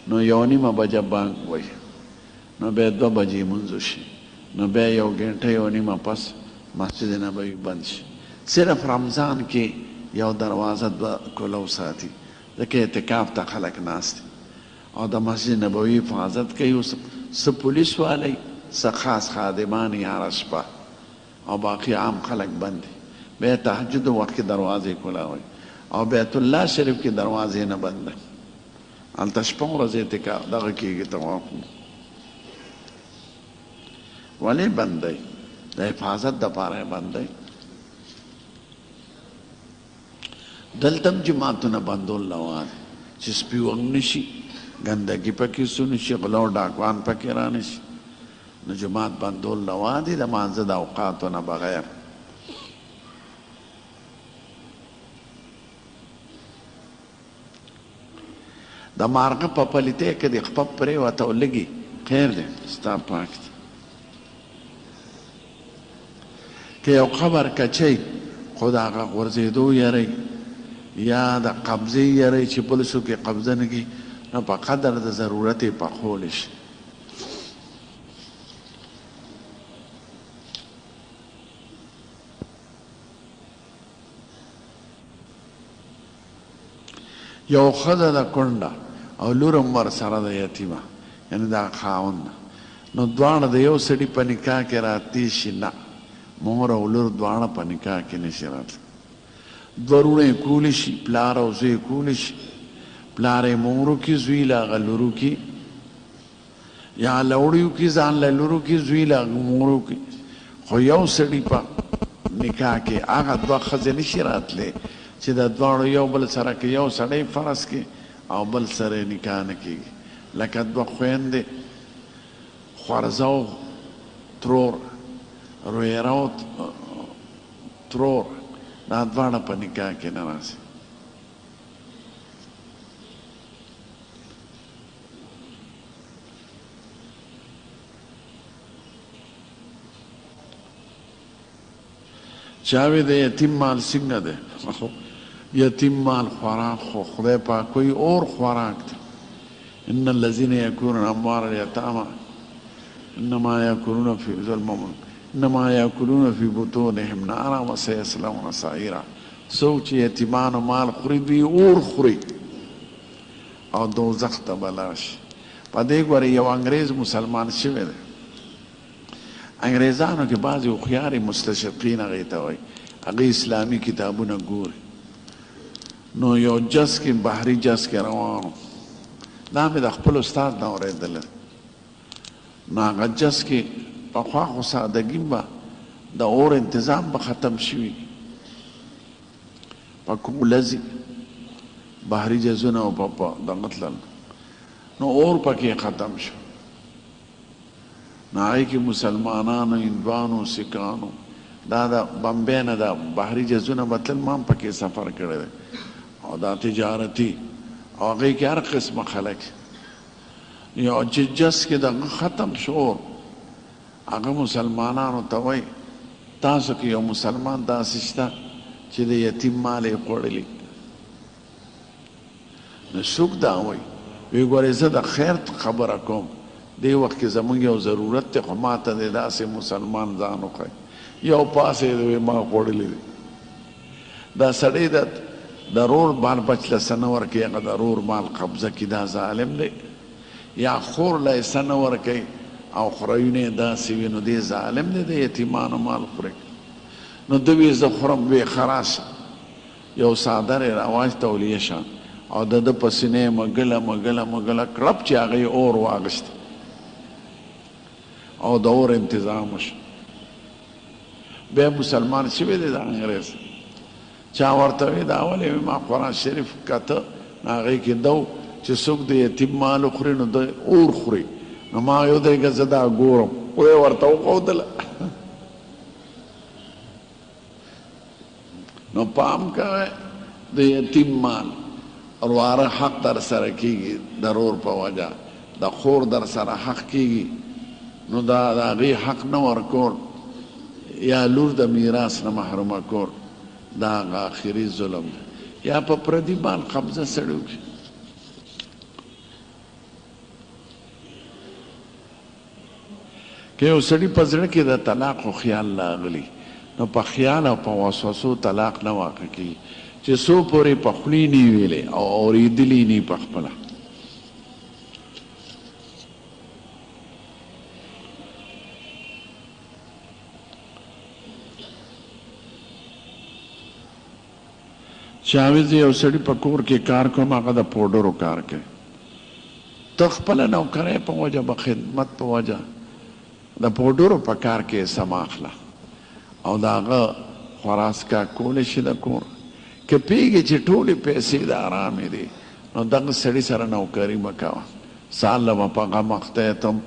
نو 1:30 بجه بانک وایي نو بیا 2 بجې لمونځ وشي نو بیا 1 ګنټه 1:30 پس مسجد نبوي بند شي صرف رمضان کې یو دروازه کلو ساتي ځکه اعتکاف ته خلک ناست او د مسجد نبوي حفاظت کوي څه پولیس والی څه خاص خادمان یې هره شپه او باقي عام خلک بند دي بیا تهجد وخت کې دروازې کولاوي او بیت الله شریف کې دروازې نه بنده هلته شپه ورځ اعتکاف دغه کېږي طواف ولې بندوي د حفاظت دپاره یې بندوي دلته هم جماعتونه بندول روا دي چې سپي وږ نه شي ګندګي پکې سو نه شي غلا او ډاکوان پکې را نه شي نو جماعت بندول روا دي د مانځه د اوقاتو نه بغیر د مارغه په پلیته کې د خپل پرې وته ولګي خیر دی ستا پاک دی که یو خبر کچی خود هغه غورځېدو یری یا د قبضې یری چې پولیسو کې قبضه نه کړي نو په قدر د ضرورت یې پخولی شي یو ښځه ده کونډه او لور هم ورسره ده یتیمه یعنې دا خاوند نو دواړه د یو سړي په نکاح کې راتلی شي نه مور او لور دواړه په نکاح کې نشي راتلی دوه وروڼه یې کولی شي پلار او زوی یې کولی شي پلار یې مورو کې زوی له هغه لورو کې یا لوړیو کې ځان له لورو کې زوی له هغه مورو کې خو یو سړي په نکاح کې هغه دوه ښځې نشي راتلی چې د دواړو یو بل سره کې یو سړی فرض کې او بل سره نکاح نه کېږي لکه دوه خویندې خورزه او ترور رویره او ترور دا دواړه په نکاح کې نه راځي چاوی د یتیم مال څنګه دی یتیم مال خوراک خو خدای پاک کوئی اور خوراک دی ان الذين ياكلون اموال اليتامى انما ياكلون في ظلم انما ياكلون في بطونهم نارا وسيصلون سعيرا څوک چې یتیمانو مال خوري دوی اور خوري او دوزخ ته به لاړ شي په دې ګورې یو انګریز مسلمان شوی دی انګریزانو کې بعضې هوښیارې مستشرقین هغې ته وایي هغې اسلامي کتابونه ګوري نو یو جز کې بحري جز کې روانو دا مې د خپل استاد نه اورېدلی نو هغه جز کې پخوا خو سادګي به د اور انتظام به ختم شوي په کوم لځي بحري جزونه او په دغه تلل نو اور پکې ختم شو نو هغې کې مسلمانانو هندوانو سکانو دا د بمبې نه د بحري جزونه به تلل ما هم پکې سفر کړی دی او دا تجارتي او هغې کې هر قسمه خلک یو جز کې دغه ختم شو هغه مسلمانانو ته وایي تاسو کې یو مسلمان داسې شته چې د یتیم مال یې خوړلی نو څوک دا وایي وی ګورې زه د خیر خبره کوم دې وخت کې زموږ یو ضرورت دی خو ما ته د داسې مسلمان ځان وښی یو پاسې دی ما خوړلی دی دا سړی د رور مال بچ له څه نه ورکوي هغه د رور مال قبضه کړي دا ظالم دی یا خور له یې څه نه ورکوي او خورایونه یې داسې وي نو دی ظالم دی د یتیمانو مال خوري نو ده وی زه خورم وی خراش یو څادر یې راواچته ولیه شه او د ده په سینې یې مږله مږله مږله کړپ چې هغه یې اور واغېست او د اور انتظام وشو بیا مسلمان شوی دی د انګریز چا ورته وی دا ولې ما قرآن شریف کته هغې کې دو چې څوک د یتیم مال خوري نو د اور خوري نو ما یو دی که زه دا ګورم خدای ورته وښودله. نو پام کوئ د یتیم مال ورواره حق در سره کېږي د رور په وجه، د خور در سره حق کېږي، نو د هغې حق نه ورکول یا لور د میراث نه محرومه کول دا هغه آخري ظلم دی. یا په پردي مال قبضه سړی وکړي. که یو سړي په زړه کې د طلاق خیال راغلی نو په خیال او په وسوسو طلاق نه واقع کېږي چې څو پورې په خولې نه ویلې او اورېدلي نه په خپله. چاویز یو سړي په کور کې کار کوم، هغه د پوډرو کار کوي، ته خپله نوکرۍ په وجه به خدمت په وجه د پوډرو په کار کې سم اخله او د هغه خوراڅکا کولی شي د کور. که پوهېږي چې ټولې پیسې د ارامې دي نو دغه سړي سره نوکري مه کوه، سال به په غم اخته یې تم.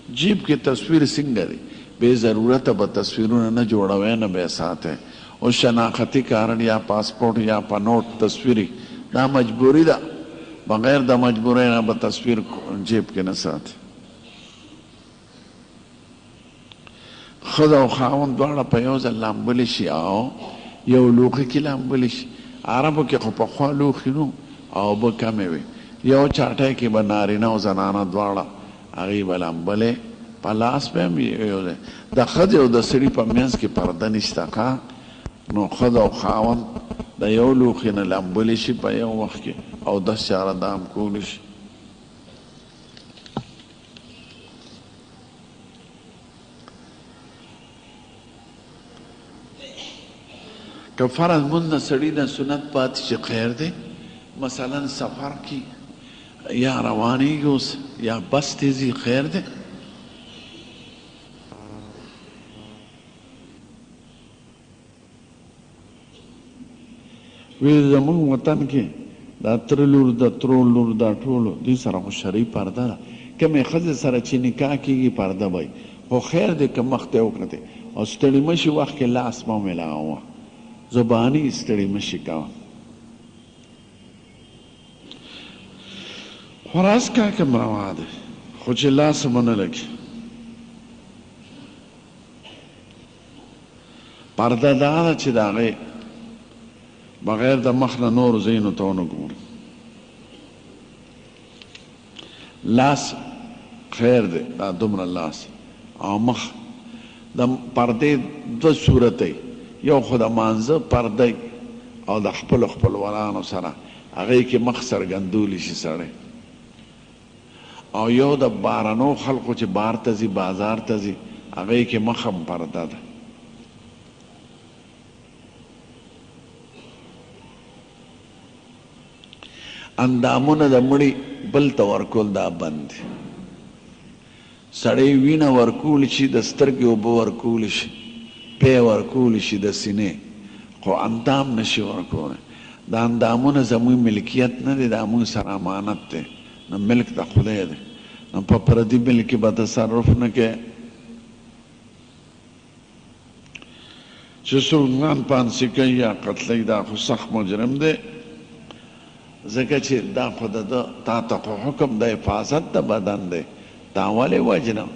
جیب کې تصویر څنګه دی؟ بے ضرورت به تصویرونه نه جوړوئ نه به یې ساتئ. او شناختی کارت یا پاسپورټ یا په نوټ تصویري دا مجبوري ده، بغیر د مجبورۍ نه به تصویر جیب کې نه ساتي. ښځه او خاوند دواړه په یو ځل لامبلی شي او یو لوښي کې لامبلی شي. عربو کې خو پخوا لوښي نو او اوبه کمې وې، یو چاټی کې به نارینه او زنانه دواړه هغې به لامبلې، په لاس به هم یو دی. د ښځې او د سړي په منځ کې پرده نشته ښه، نو ښځه او خاوند د یو لوښي نه لامبلی شي په یو وخت کې او 10 چاره دام کولی شي. که فرض مونځ نه سړي نه سنت پاتې شي خیر دی، مثلا سفر کې یا روانېږي اوس یا بس ته ځي خیر دی. وی زمونږ وطن کې دا تره لور د ترور لور دا ټولو دوی سره خو شرعي پرده ده. کومې ښځې سره چې نکاح کېږي پرده به وي، خو خیر دی که مخ ته یې وکړتې او ستړي مه شي وخت کې لاس مه میلاوه، زباني ستړي مه شي کوه. خوراز کا کوم روا دی خو چې لاس مو نه لګي. پرده دا ده چې د هغې بغیر د مخ نه نورو ځایونو ته ونه ګورو. لاس خیر دی دا دومره لاس او مخ د پردې دوه صورتۍ، یو خو د مانځه پرده او د خپلو خپلوانانو سره هغې کې مخ څرګندولی شي سړی، او یو د بارانو خلقو چې بار ته ځي بازار ته ځي هغې کې مخ هم پرده ده. اندامونه د مړي بل ته ورکول دا بند دي. سړی وینه ورکولی شي، د سترګې اوبه ورکولی شي، پی ورکولی شي د سینې، خو اندام نشي ورکولی. دا اندامونه زموږ ملکیت نه دی، دا موږ سره امانت دی، نو ملک د خدای دی، نو په پردي ملک کې به تصرف نه کوې. چې څوک ځان پانسي کوي یا قتلوي دا خو سخت مجرم دی، ځکه چې دا خو د ده تا ته خو حکم د حفاظت د بدن دی، تا ولې وجنم؟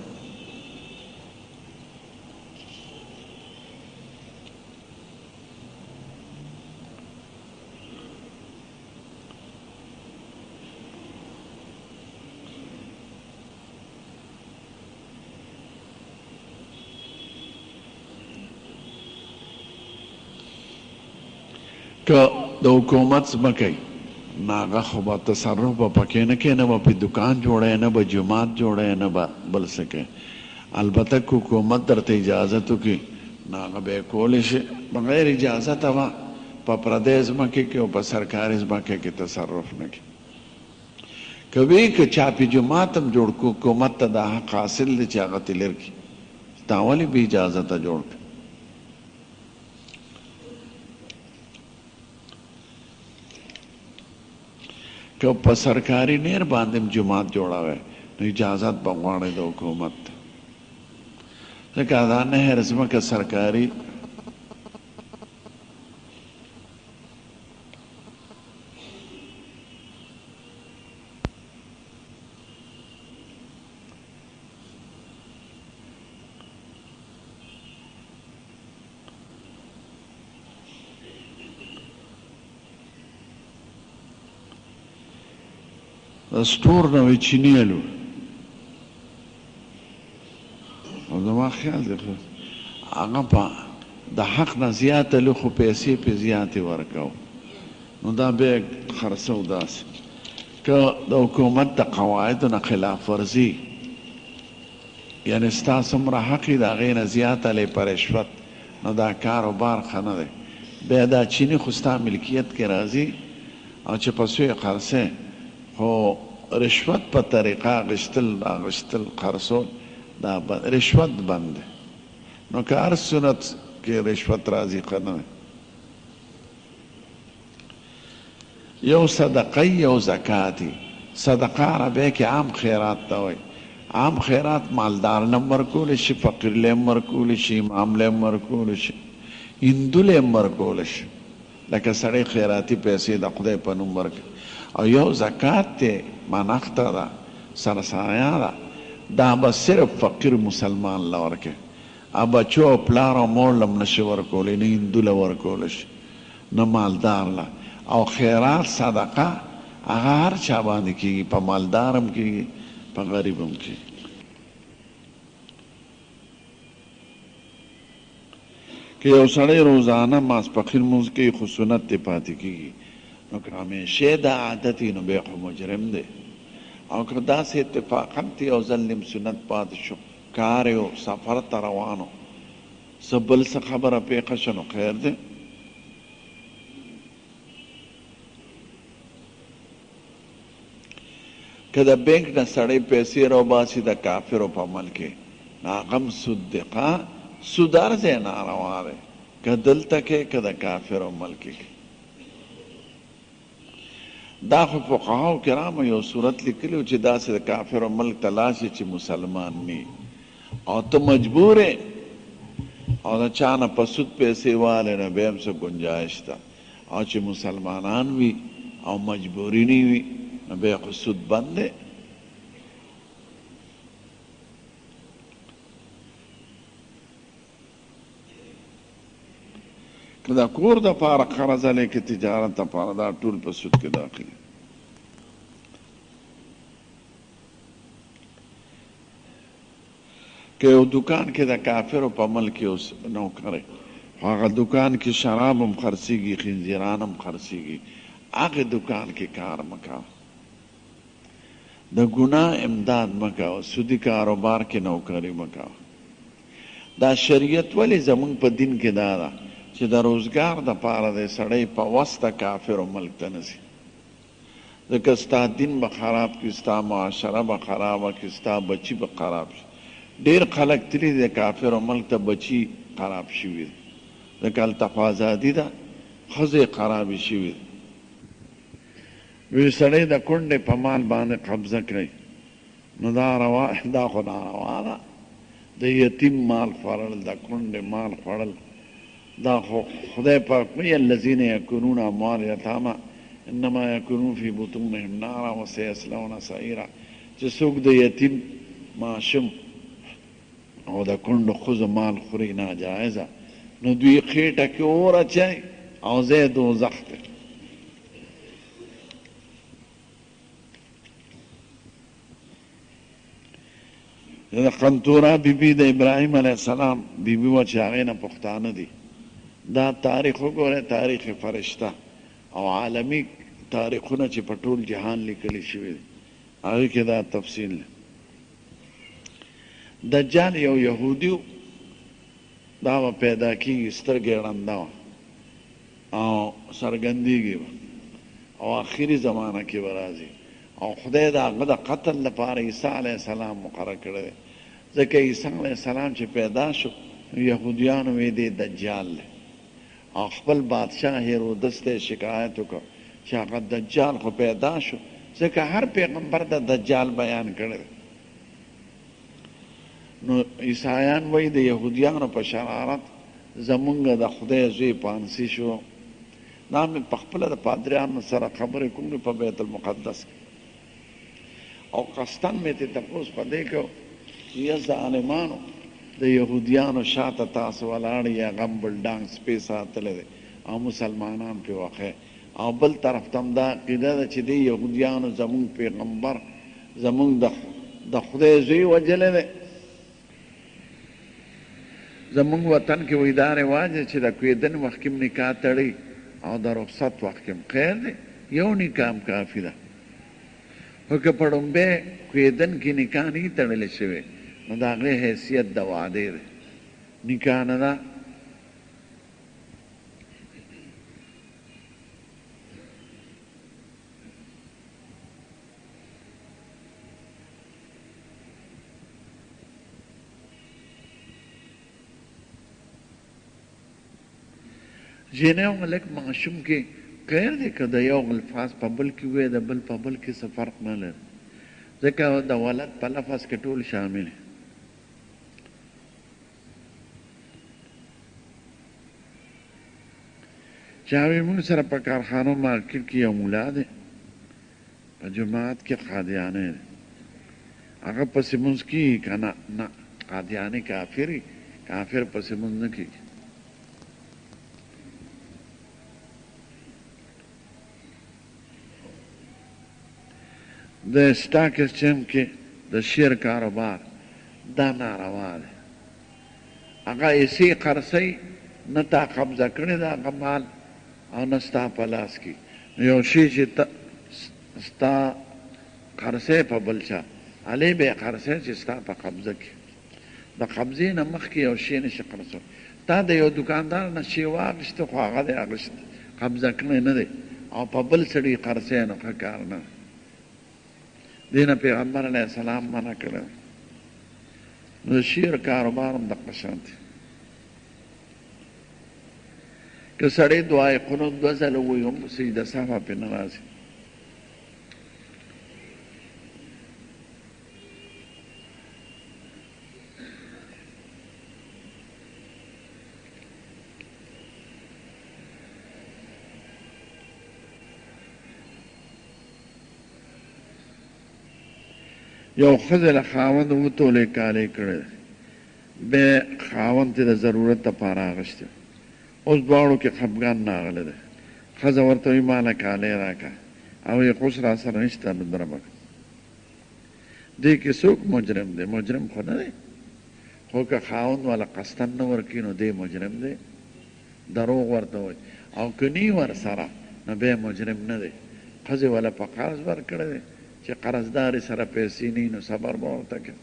که د حکومت ځمکه نو هغه خو به تصرف به پکې نه کوې، نه به پې دکان جوړی، نه به جومات جوړی، نه به بل څه کوې. البته که حکومت درته اجازت وکړي نو هغه به یې کولی شي، بغیر اجازته به په پردی ځمکې کې او په سرکاري ځمکې کې تصرف نه کوي. که وی که چا پې جومات هم جوړ کړو، حکومت ته دا حق حاصل دی چې هغه ترې لرې کړي، تا ولې بې اجازته جوړ کړي؟ که په سرکاري نیر باندې جماعت جوړاوی نو اجازت به غواړی د حکومت ځکه دا نهر ځمکه سرکاري د سټور نه وی چینیلو او زما خیال دی هغه په د حق نه زیاته لو خو پیسې په زیاتې ورکو نو دا به خرڅو داسې که د حکومت د قواعدو نه خلاف ورزي یعنی ستا څومره حق یې د هغې نه زیاته لې په رشوت نو دا کاروبار ښه نه دی بیا دا چیني خو ستا ملکیت کې راځي او چې په څو یې خرڅې خو رشوت په طریقه اغشتل خرڅول دا رشوت بند دی نو که هر صورت کې رشوت راځي ښه نه دی یو صدقه یو زکاتی صدقه عربی کې عام خیرات ته وایي عام خیرات مالدار لم ورکول شي فقیر لم ورکول شي امام لم ورکول شي هندو لم ورکول شي لکه سړی خیراتی پیسې د خدای په نوم ورکړي او یو زکات دی منښته ده سرسایه ده دا به صرف فقیر مسلمان له ورکړي بچو او پلار او مور لم نشي ورکولی نه هندو له ورکول شي نه مالدار له او خیرات صدقه هغه هر چا باندې کېږي په مالدار هم کېږي په غریب هم کېږي که یو سړی روزانه ماسپښین لمونځ کوي خو سنت یې پاتې کېږي نو که همیشه دا عادت وي نو بیا خو مجرم دی او که داسې اتفاقا یو ځل نیم سنت پاتې شو کار یو سفر ته روانو څه بل څه خبره پیښه شوه نو خیر دی که د بینک نه سړی پیسې راوباسي د کافرو په عمل کې نو هغه هم سود دی سود هر ځای ناروا دی که دلته کې که د کافرو عمل کې دا خو فقهاو کرامو یو صورت لیکلی و چې داسې د کافرو ملک ته لاړ شي چې مسلمان نی او ته مجبور او د چا نه په سود پیسې والی نه بیا هم څه ګنجایش ده او چې مسلمانان وي او مجبوري نه وي نو بیا خو سود بند دی که دا کور دپاره قرض علی که تجارت دپاره دا ټول په سود کې داخلي که یو دکان کې د کافرو په ملک یو نوکری هغه دکان کې شراب هم خرڅېږي خنزیران هم خرڅېږي هغې دکان کې کار مه کوه د ګناه امداد مه کوه سودي کاروبار کې نوکري مه کوه دا شریعت ولې زموږ په دین کې دا ده چې د روزګار دپاره دی سړی په وسته کافرو ملک ته نه ځي ځکه ستا دین به خراب کړي ستا معاشره به خرابه کړي ستا بچي به خراب شي ډېر خلک تللي دی کافرو ملک ته بچي خراب شوي دي ځکه هلته خو ازادي ده ښځې خرابې شوي دي وی سړی د کونډې په مال باندې قبضه کړئ نو دا خو ناروا ده د یتیم مال خوړل د کونډې مال خوړل دا خو خدای پاک وایي الذین یکونون اموال یتاما انما یکونون فی بطونهم نارا وسیصلون سعیرا چې څوک د یتیم ماشوم او د کونډو ښځو مال خوري ناجایزه نو دوی خېټه کې اور اچوي او ځای دوزخ دی د قنطوره بیبي د ابراهیم علیه السلام بیبي وه چې هغې نه پښتانه دي دا تاریخ وګورئ تاریخ فرشته او عالمي تاریخونه چې په ټول جهان لیکلي شوي دي هغې کې دا تفصیل دی دجال یو یهودي دا به پیدا کېږي سترګې ړنده وه او څرګندېږي به او آخري زمانه کې به راځي او خدای د هغه د قتل لپاره عیسی علیه السلام مقرر کړی دی ځکه عیسی علیه السلام چې پیدا شو یهودیانو وی دی دجال دی او خپل بادشاه هیرودس ته شکایت وکړ چې هغه دجال خو پیدا شو، ځکه هر پیغمبر د دجال بیان کړی. نو عیسایان وایي د یهودیانو په شرارت زمونږ د خدای زوی پانسی شو. دا مې په خپله د پادریانو سره خبرې کوم په بیت المقدس کې، او قصدن مې ترې تپوس په دې کو چې یا ظالمانو د یهودیانو شاته تاسو ولاړ یا غمبل ډانګ سپې ساتلی دی او مسلمانان پرې واخی، او بل طرف ته هم دا عقیده ده چې د یهودیانو زمونږ پیغمبر زمونږ د خدای زوی وجلی دی. زمونږ وطن کې وایي دا رواج دی چې د کویدن وخت کې هم نکاح تړي او د رخصت وخت کې هم. خیر دی، یو نکاح هم کافي ده، خو که په ړومبی کویدن کې نکاح نه تړلی شوی نو د هغې حیثیت د وعدې دی، نکاح نه ده. جینه ملک معشوم کې خیر دی که د یو الفاظ په بل کې وی د بل په بل کې څه فرق نه لري، ځکه د ولد په لفظ کې ټول شامل دی. چاوی مونږ سره په کارخانو مارکیټ کې یو مولا دی، په جماعت کې قادیانی دی، هغه پسې مونځ کېږي که نه؟ نه، قادیانی کافر کافر پسې مونځ نه کېږي. د سټاک ایکسچینج کې د شیر کاروبار دا ناروا دی، هغه ایسې قرضی نه تا قبضه کړی د هغه مال او نه ستا په لاس کې، یو شی چې ستا قرضی په بل چا هلې به یې قرضی چې ستا په قبضه کې، د قبضې نه مخکې یو شی نشي قرضولی. تا د یو دکاندار نه شی واخیسته خو هغه دی اخیسته قبضه کړی نه دی او په بل سړي قرضی نو ښه کار نه. دینه پیغمبر علیه السلام منع کړی. نو د شیر کاروبار هم دقه شان دی، که سړی دعای قنوت 2 ځله ووایي هم سجده سهوه پرې نه راځي. یو ښځه له خاوند وتولی کالی کړی دی، بیا خاوند ته د ضرورت دپاره اخیستی، اوس دواړو کې خفګان راغلی دی. ښځه ورته وایي ماله کالی راکړه، او یې اوس را سره نشته نو درمه دې کې څوک مجرم دی؟ مجرم خو نه دی، خو که خاوند والا قصدن نه ورکړي نو دی مجرم دی، دروغ ورته وایي، او که نی ورسره نو بیا مجرم نه دی. ښځې والا په قرض ورکړی دی چې قرضدارې سره پیسې نه نو صبر به ورته کوي.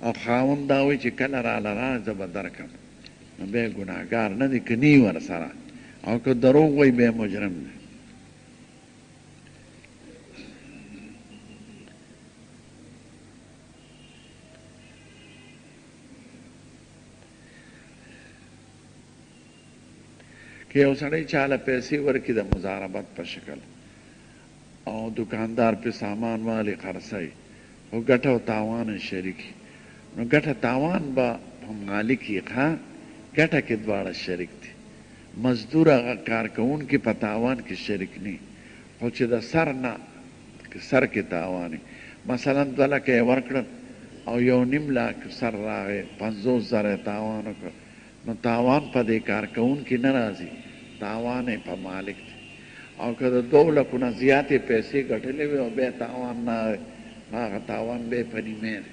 او خاوند دا وایي چې کله راله را زه به درکړم نو بیا ګناهګار نه دی، که نی ورسره، او که دروغ وایي بیا مجرم دی. که یو سړی چاله پیسې ورکړي د مضاربت په شکل او دکاندار پې سامان والی خرڅوي خو ګټه او تاوان شریکي، نو ګټه تاوان به په مالک یې ښه، ګټه کې دواړه شریک دي. مزدور هغه کارکوونکي په تاوان کې شریک نه، خو چې د سر نه سر کې تاوان، مثلا 2 لکه یې ورکړل او 1.5 لاک سر راغی، 50,000 تاوان وکړ، نو تاوان په دې کارکوونکي نه راځي، تاوان یې په مالک دی. او که د 2 لکو نه زیاتې پیسې ګټلې وي او بیا تاوان نه، هغه تاوان بیا په نیمې دی.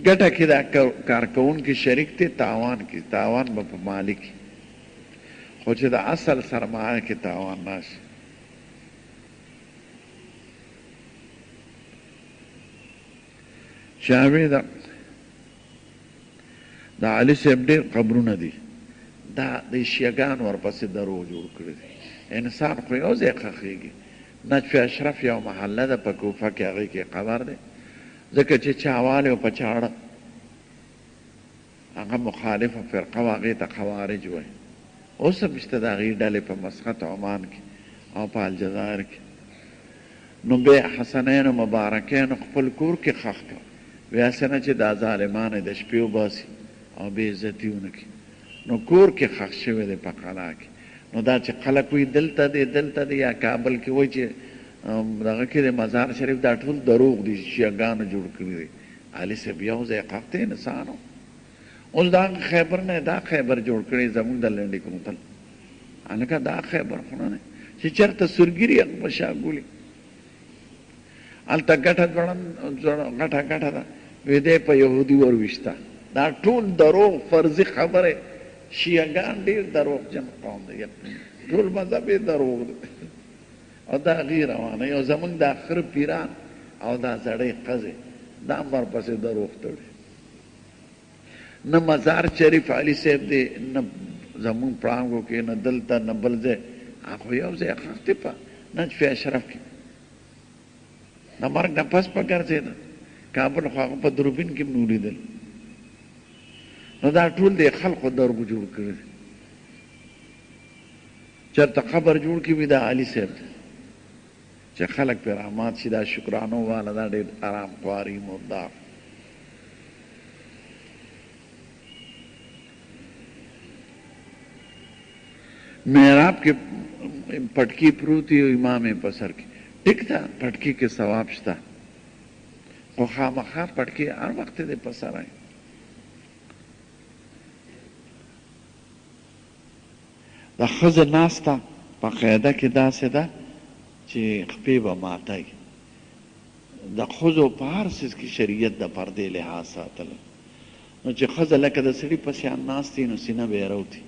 ګټه کې دا کارکوونکي شریک دی، تاوان کې تاوان به په مالک وي، خو چې د اصل سرمایه کې تاوان راشي. شاوې د علي صاحب ډېر قبرونه دي، دا د شیعګان ورپسې دروغ جوړ کړي دي. انسان خو یو ځای ښخېږي، نجف اشرف یو محله ده په کوفه کې، هغې کې قبر دی، ځکه چې چاوالی او په چاړه هغه مخالفه فرقه و هغې ته خوارج وایي. اوس هم شته د هغې ډلې په مسقط عمان کې او په الجزایر کې. نو بیا حسنین مبارکین خپل کور کې ښخ کړه، وی هسې نه چې دا ظالمان د شپې وباسي او بې عزتي ونه کړي. نو کور کې ښخ شوی دی په قلا کې. نو دا چې خلک وایي دلته دی دلته دی، یا کابل کې وایي چې دغه کې د مزار شریف دا ټول دروغ دي، شیعګانو جوړ کړي دي. علي صاحب یو ځای ښخ دی انسانو. اوس دا خیبر نه دا خیبر جوړ کړی زموږ د لنډې کوتل، هلکه دا خیبر خو نه دی چې چېرته سورګیري هغه په شا ګولي. هلته ګټه ګټه ده، وی دی په یهودي ورویشته. دا ټول دروغ فرضي خبرې. شیعګان ډېر دروغجن قوم دی، ټول مذهب یې دروغ دی او دا هغې روانه او زموږ دا خره پیران او دا زړې ښځې دا ورپسې دروغ تړي. نه مزار شریف علي صاحب دی، نه زموږ پړانګو کې، نه دلته، نه بل ځای. هغه یو ځای ښخ دی په نجف اشرف کې، د مرګ نه پس په ګرځېده. کابل خو هغه په دوربین کې مې ولیدل. نو دا ټول د خلقو درګو جوړ کړي دي. چېرته قبر جوړ کړي وي دا علي صاحب دی چې خلک پرې رحمات شي. دا شکرانو والا دا ډېر آرام خواري مردار. محراب کې پټکي پروتي او امام په سر کې. ټیک ده پټکي کې ثواب شته، خو خامخا پټکي هر وخت دې په سر آئي. د ښځې ناسته په قاعده کې داسې ده چې خپې به ماتوي. د ښځو په هر څیز کې شریعت د پردې لحاظ ساتلی. نو چې ښځه لکه د سړي په شان ناست وي نو سینه به یې روتي.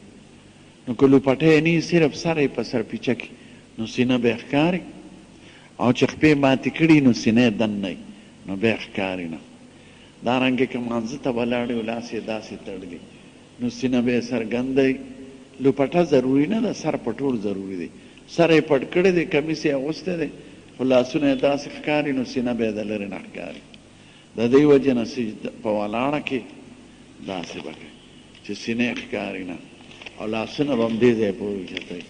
نو که لوپټی نه صرف سر یې په سرپیچه کې نو سینه به یې ښکاري، او چې خپې ماتې کړي نو سینه یې دننه وي نو بیا یې ښکاري نه. دارنګې که مانځه ته ولاړې او لاس یې داسې تړلي نو سینه به یې څرګنده وي. لوپټه ضروري نه ده، سر پټول ضروري دی. سر یې پټ کړی دی، کمیس یې اغوستی دی، خو لاسونه یې داسې ښکاري نو سینه به یې د لرې نه ښکاري. د دې وجې نه په ولاړه کې داسې به کوي چې سینه یې ښکاري نه، او لاسونه به هم دې ځای پورې اوچتوي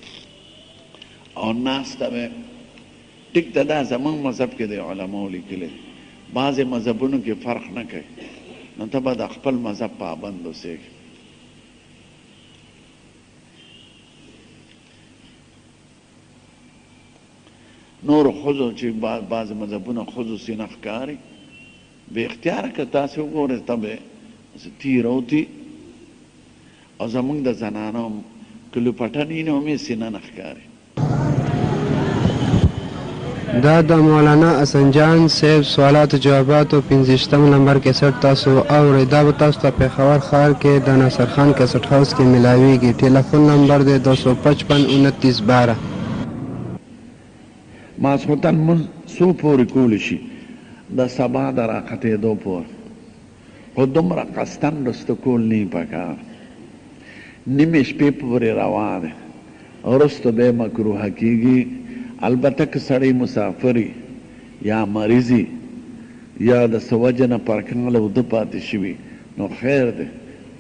او ناسته به ټیک ده. دا زموږ مذهب کې د علماو لیکلی دی. بعضې مذهبونو کې فرق نه کوي، نو ته به د خپل مذهب پابند اوسېږي. نور ښځو چې بعضې مذهبونه ښځو سینه ښکاري، بې اختیاره که تاسې وګورئ ته به تیر اوتي. او زموږ د زنانو که لوپټه نه وي نو هم یې سینه نه ښکاري. دا د مولانا حسن جان صاحب سوالاتو جواباتو 15 نمبر کیسټ تاسو اورئ. دا به تاسو ته پېښور ښار کې د ناصر خان کیسټ هاوس کې ملاویږي. ټلیفون نمبر دی 255 29 12. ماسخوتن مونځ څو پورې کولی شي؟ د سبا د راختېدو پورې، خو دومره قصدن رسته کول نه وي پکار. نیمې شپې پورې روا دی، وروسته بیا مکروهه کېږي. البته که سړی مسافري یا مریضي یا د څه وجې نه پر کال اوده پاتې شوي نو خیر دی،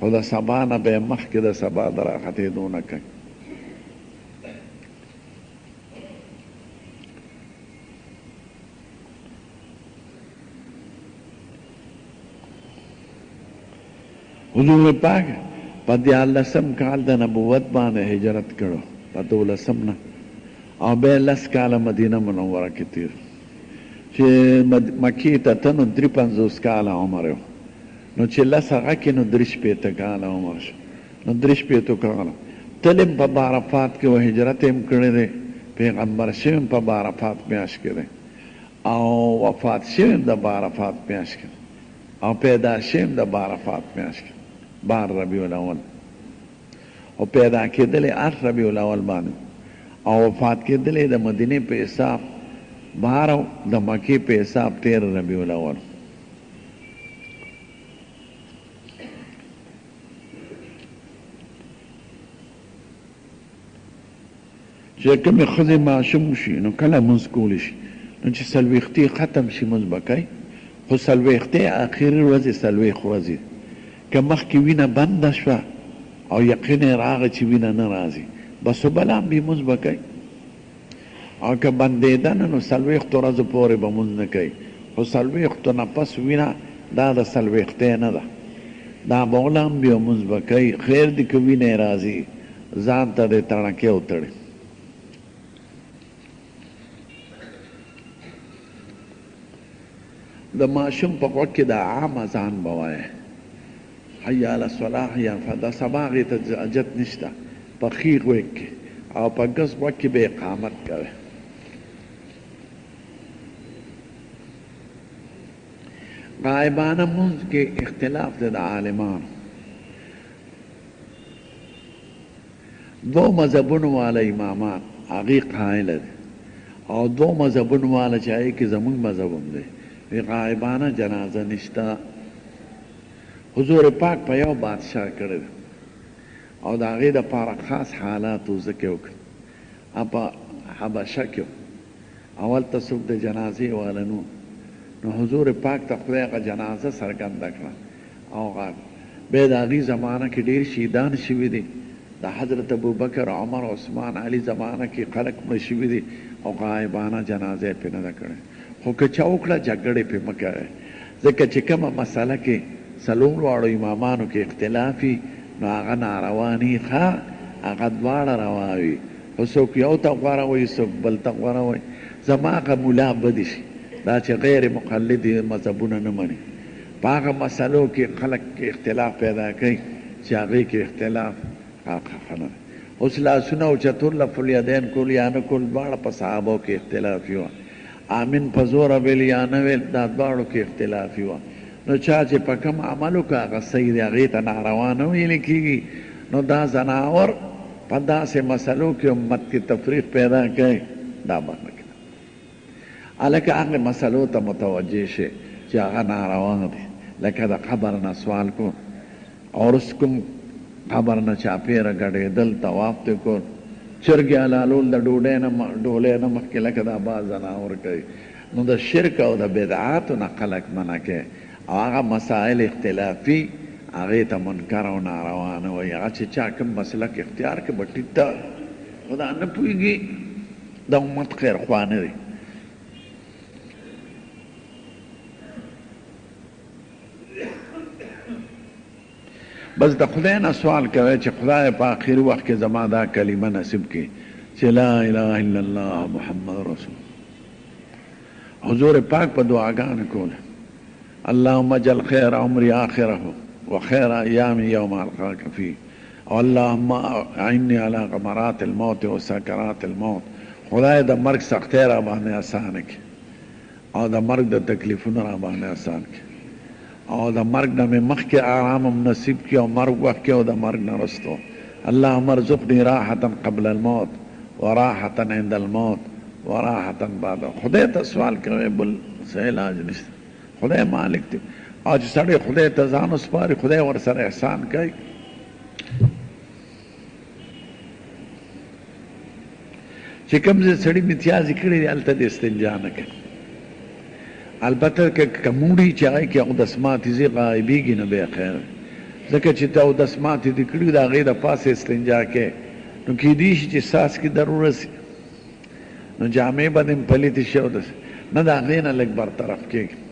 خو د سبا نه بیا مخکې د سبا د راختېدو نه کوي. حضور پاک په 14 کال د نبوت باندې هجرت کړو، په 12 نه، او بیا 10 کاله مدینه منوره کې تیر. چې مکې ته ته نو 53 کاله عمر و، نو چې 10 هغه کې نو 63 کاله عمر شو. نو 63 کاله تلم په عرفات کې و هجرت هم کړی دی. پیغمبر شویم په عرفات میاشت کې دی، او وفات شویم د عرفات میاشت کې، او پیدا شویم د عرفات میاشت کې 12 ربیع الاول، او پیدا کېدلې 8 ربیع الاول باندې، او وفات کېدلې د مدینې په حساب 12 د مکې په حساب 13 ربیع الاول. چې کومې ښځې ماشوم شي نو کله لمونځ کولی شي، نو چې څلوېښتې ختم شي لمونځ به کوي، خو څلوېښتې اخري ورځې څلوېښت ورځې که مخکې وینه بنده شوه او یقین یې راغی چې وینه نه راځي بس بل هم بې مونځ به کوي او که بندېده نه نو 40 ورځو پورې به مونځ نه کوي خو 40 نه پس وینه دا د 40 نه ده دا به اوله هم بیا مونځ به کوي خیر دی که وینه یې راځي ځان ته دې تڼکې وتړي د ماشوم په غوږ کې د عام اذان به وایه حی علی الصلاح حی د سبا هغې ته حاجت نشته په ښي غوږ کې او په ګس غوږ کې به اقامت کوي غایبانه مونځ کې اختلاف دی د عالمانو دو مذهبونو والا امامان هغې قایله دی او دو مذهبونو والا چې هغې کې زمونږ مذهب هم دی وی غایبانه جنازه نشته حضور پاک په یو بادشاه کړی دی او د هغې دپاره خاص حالاتو ذکر وکړ په حبشه کې اولته څوک د جنازې والا نو نو حضور پاک ته خدای هغه جنازه څرګنده کړه او بیا د هغې زمانه کې ډېر شهیدان شوي دي د حضرت ابوبکر عمر عثمان علي زمانه کې خلک مړه شوي دي او غایبانه جنازه یې پرې نه ده کړې خو که چا وکړه جګړې پرې مه کوئ ځکه چې کومه مسله کې څلور واړو امامانو کې اختلاف وي نو هغه ناروا نه وي ښه هغه دواړه روا وي خو څوک یو ته غوره وایي څوک بل ته غوره وایي زما هغه ملا بدې شي دا چې غیر مقلد مذهبونه نه مني په هغه مسلو کې خلک اختلاف پیدا کوي چې هغې کې اختلاف ښه نه دی اوس لاسونه اوچتول لف الیدین کول یا نه کول دواړه په صحابو کې اختلافي وه آمین په زوره ویل یا نه ویل دا دواړو کې اختلافي وه نو چا چې په کوم عمل وکړه هغه صحیح دی هغې ته ناروا نه ویلې کېږي نو دا ځناور په داسې مسلو کې امت کې تفریق پیدا کوي دا به نه کړه هلکه هغې مسلو ته متوجه شي چې هغه ناروا دی لکه د قبر نه سوال کول عرس کوم قبر نه چاپېره ګډېدل طواف دې کول چرګې حلالول د ډولۍ نه مخکې لکه دا بعض ځناور کوي نو د شرک او د بدعاتو نه خلک منع کوي او هغه مسائل اختلافي هغې ته منکر او ناروا نه وایي هغه چې چا کوم مسلک اختیار کړي به ټیټ ده خو دا نه پوهېږي د امت خیرخوا نه دی بس د خدای نه سوال کوي چې خدای په آخري وخت کې زما دا کلمه نصیب کړي چې لا اله الا الله محمد رسول حضور پاک په دعاګانې کوله اللهم اجعل خیر عمري آخره وخیر ایامی یوم القاک فيه او اللهم اعني على غمرات الموت وسکرات الموت خدای د مرګ سختۍ را باندې اسانه کړي او د مرګ د تکلیفونو را باندې اسان کړي او د مرګ نه مې مخکې آرام هم نصیب کړي او مرګ وخت کې او د مرګ نه وروسته اللهم ارزقني راحة قبل الموت وراحة عند الموت وراحة بعد خدای ته سوال کوي بل څه علاج نشته خدای مالک دی او چې سړی خدای ته ځان وسپاري خدای ورسره احسان کوي چې کوم ځای سړي امتیازي کړي دي هلته د استنجا نه کوي البته که کموړي چې هغې کې اودسماتې ځي غایبېږي نه بیا خیر ځکه چې ته اودسماتې دې کړي د هغې د پاسه استنجا کوې نو کیدای شي چې ساس کې ضرورت سي نو جامې به دې هم پلیتې شي نه د هغې نه لږ برطرف کېږي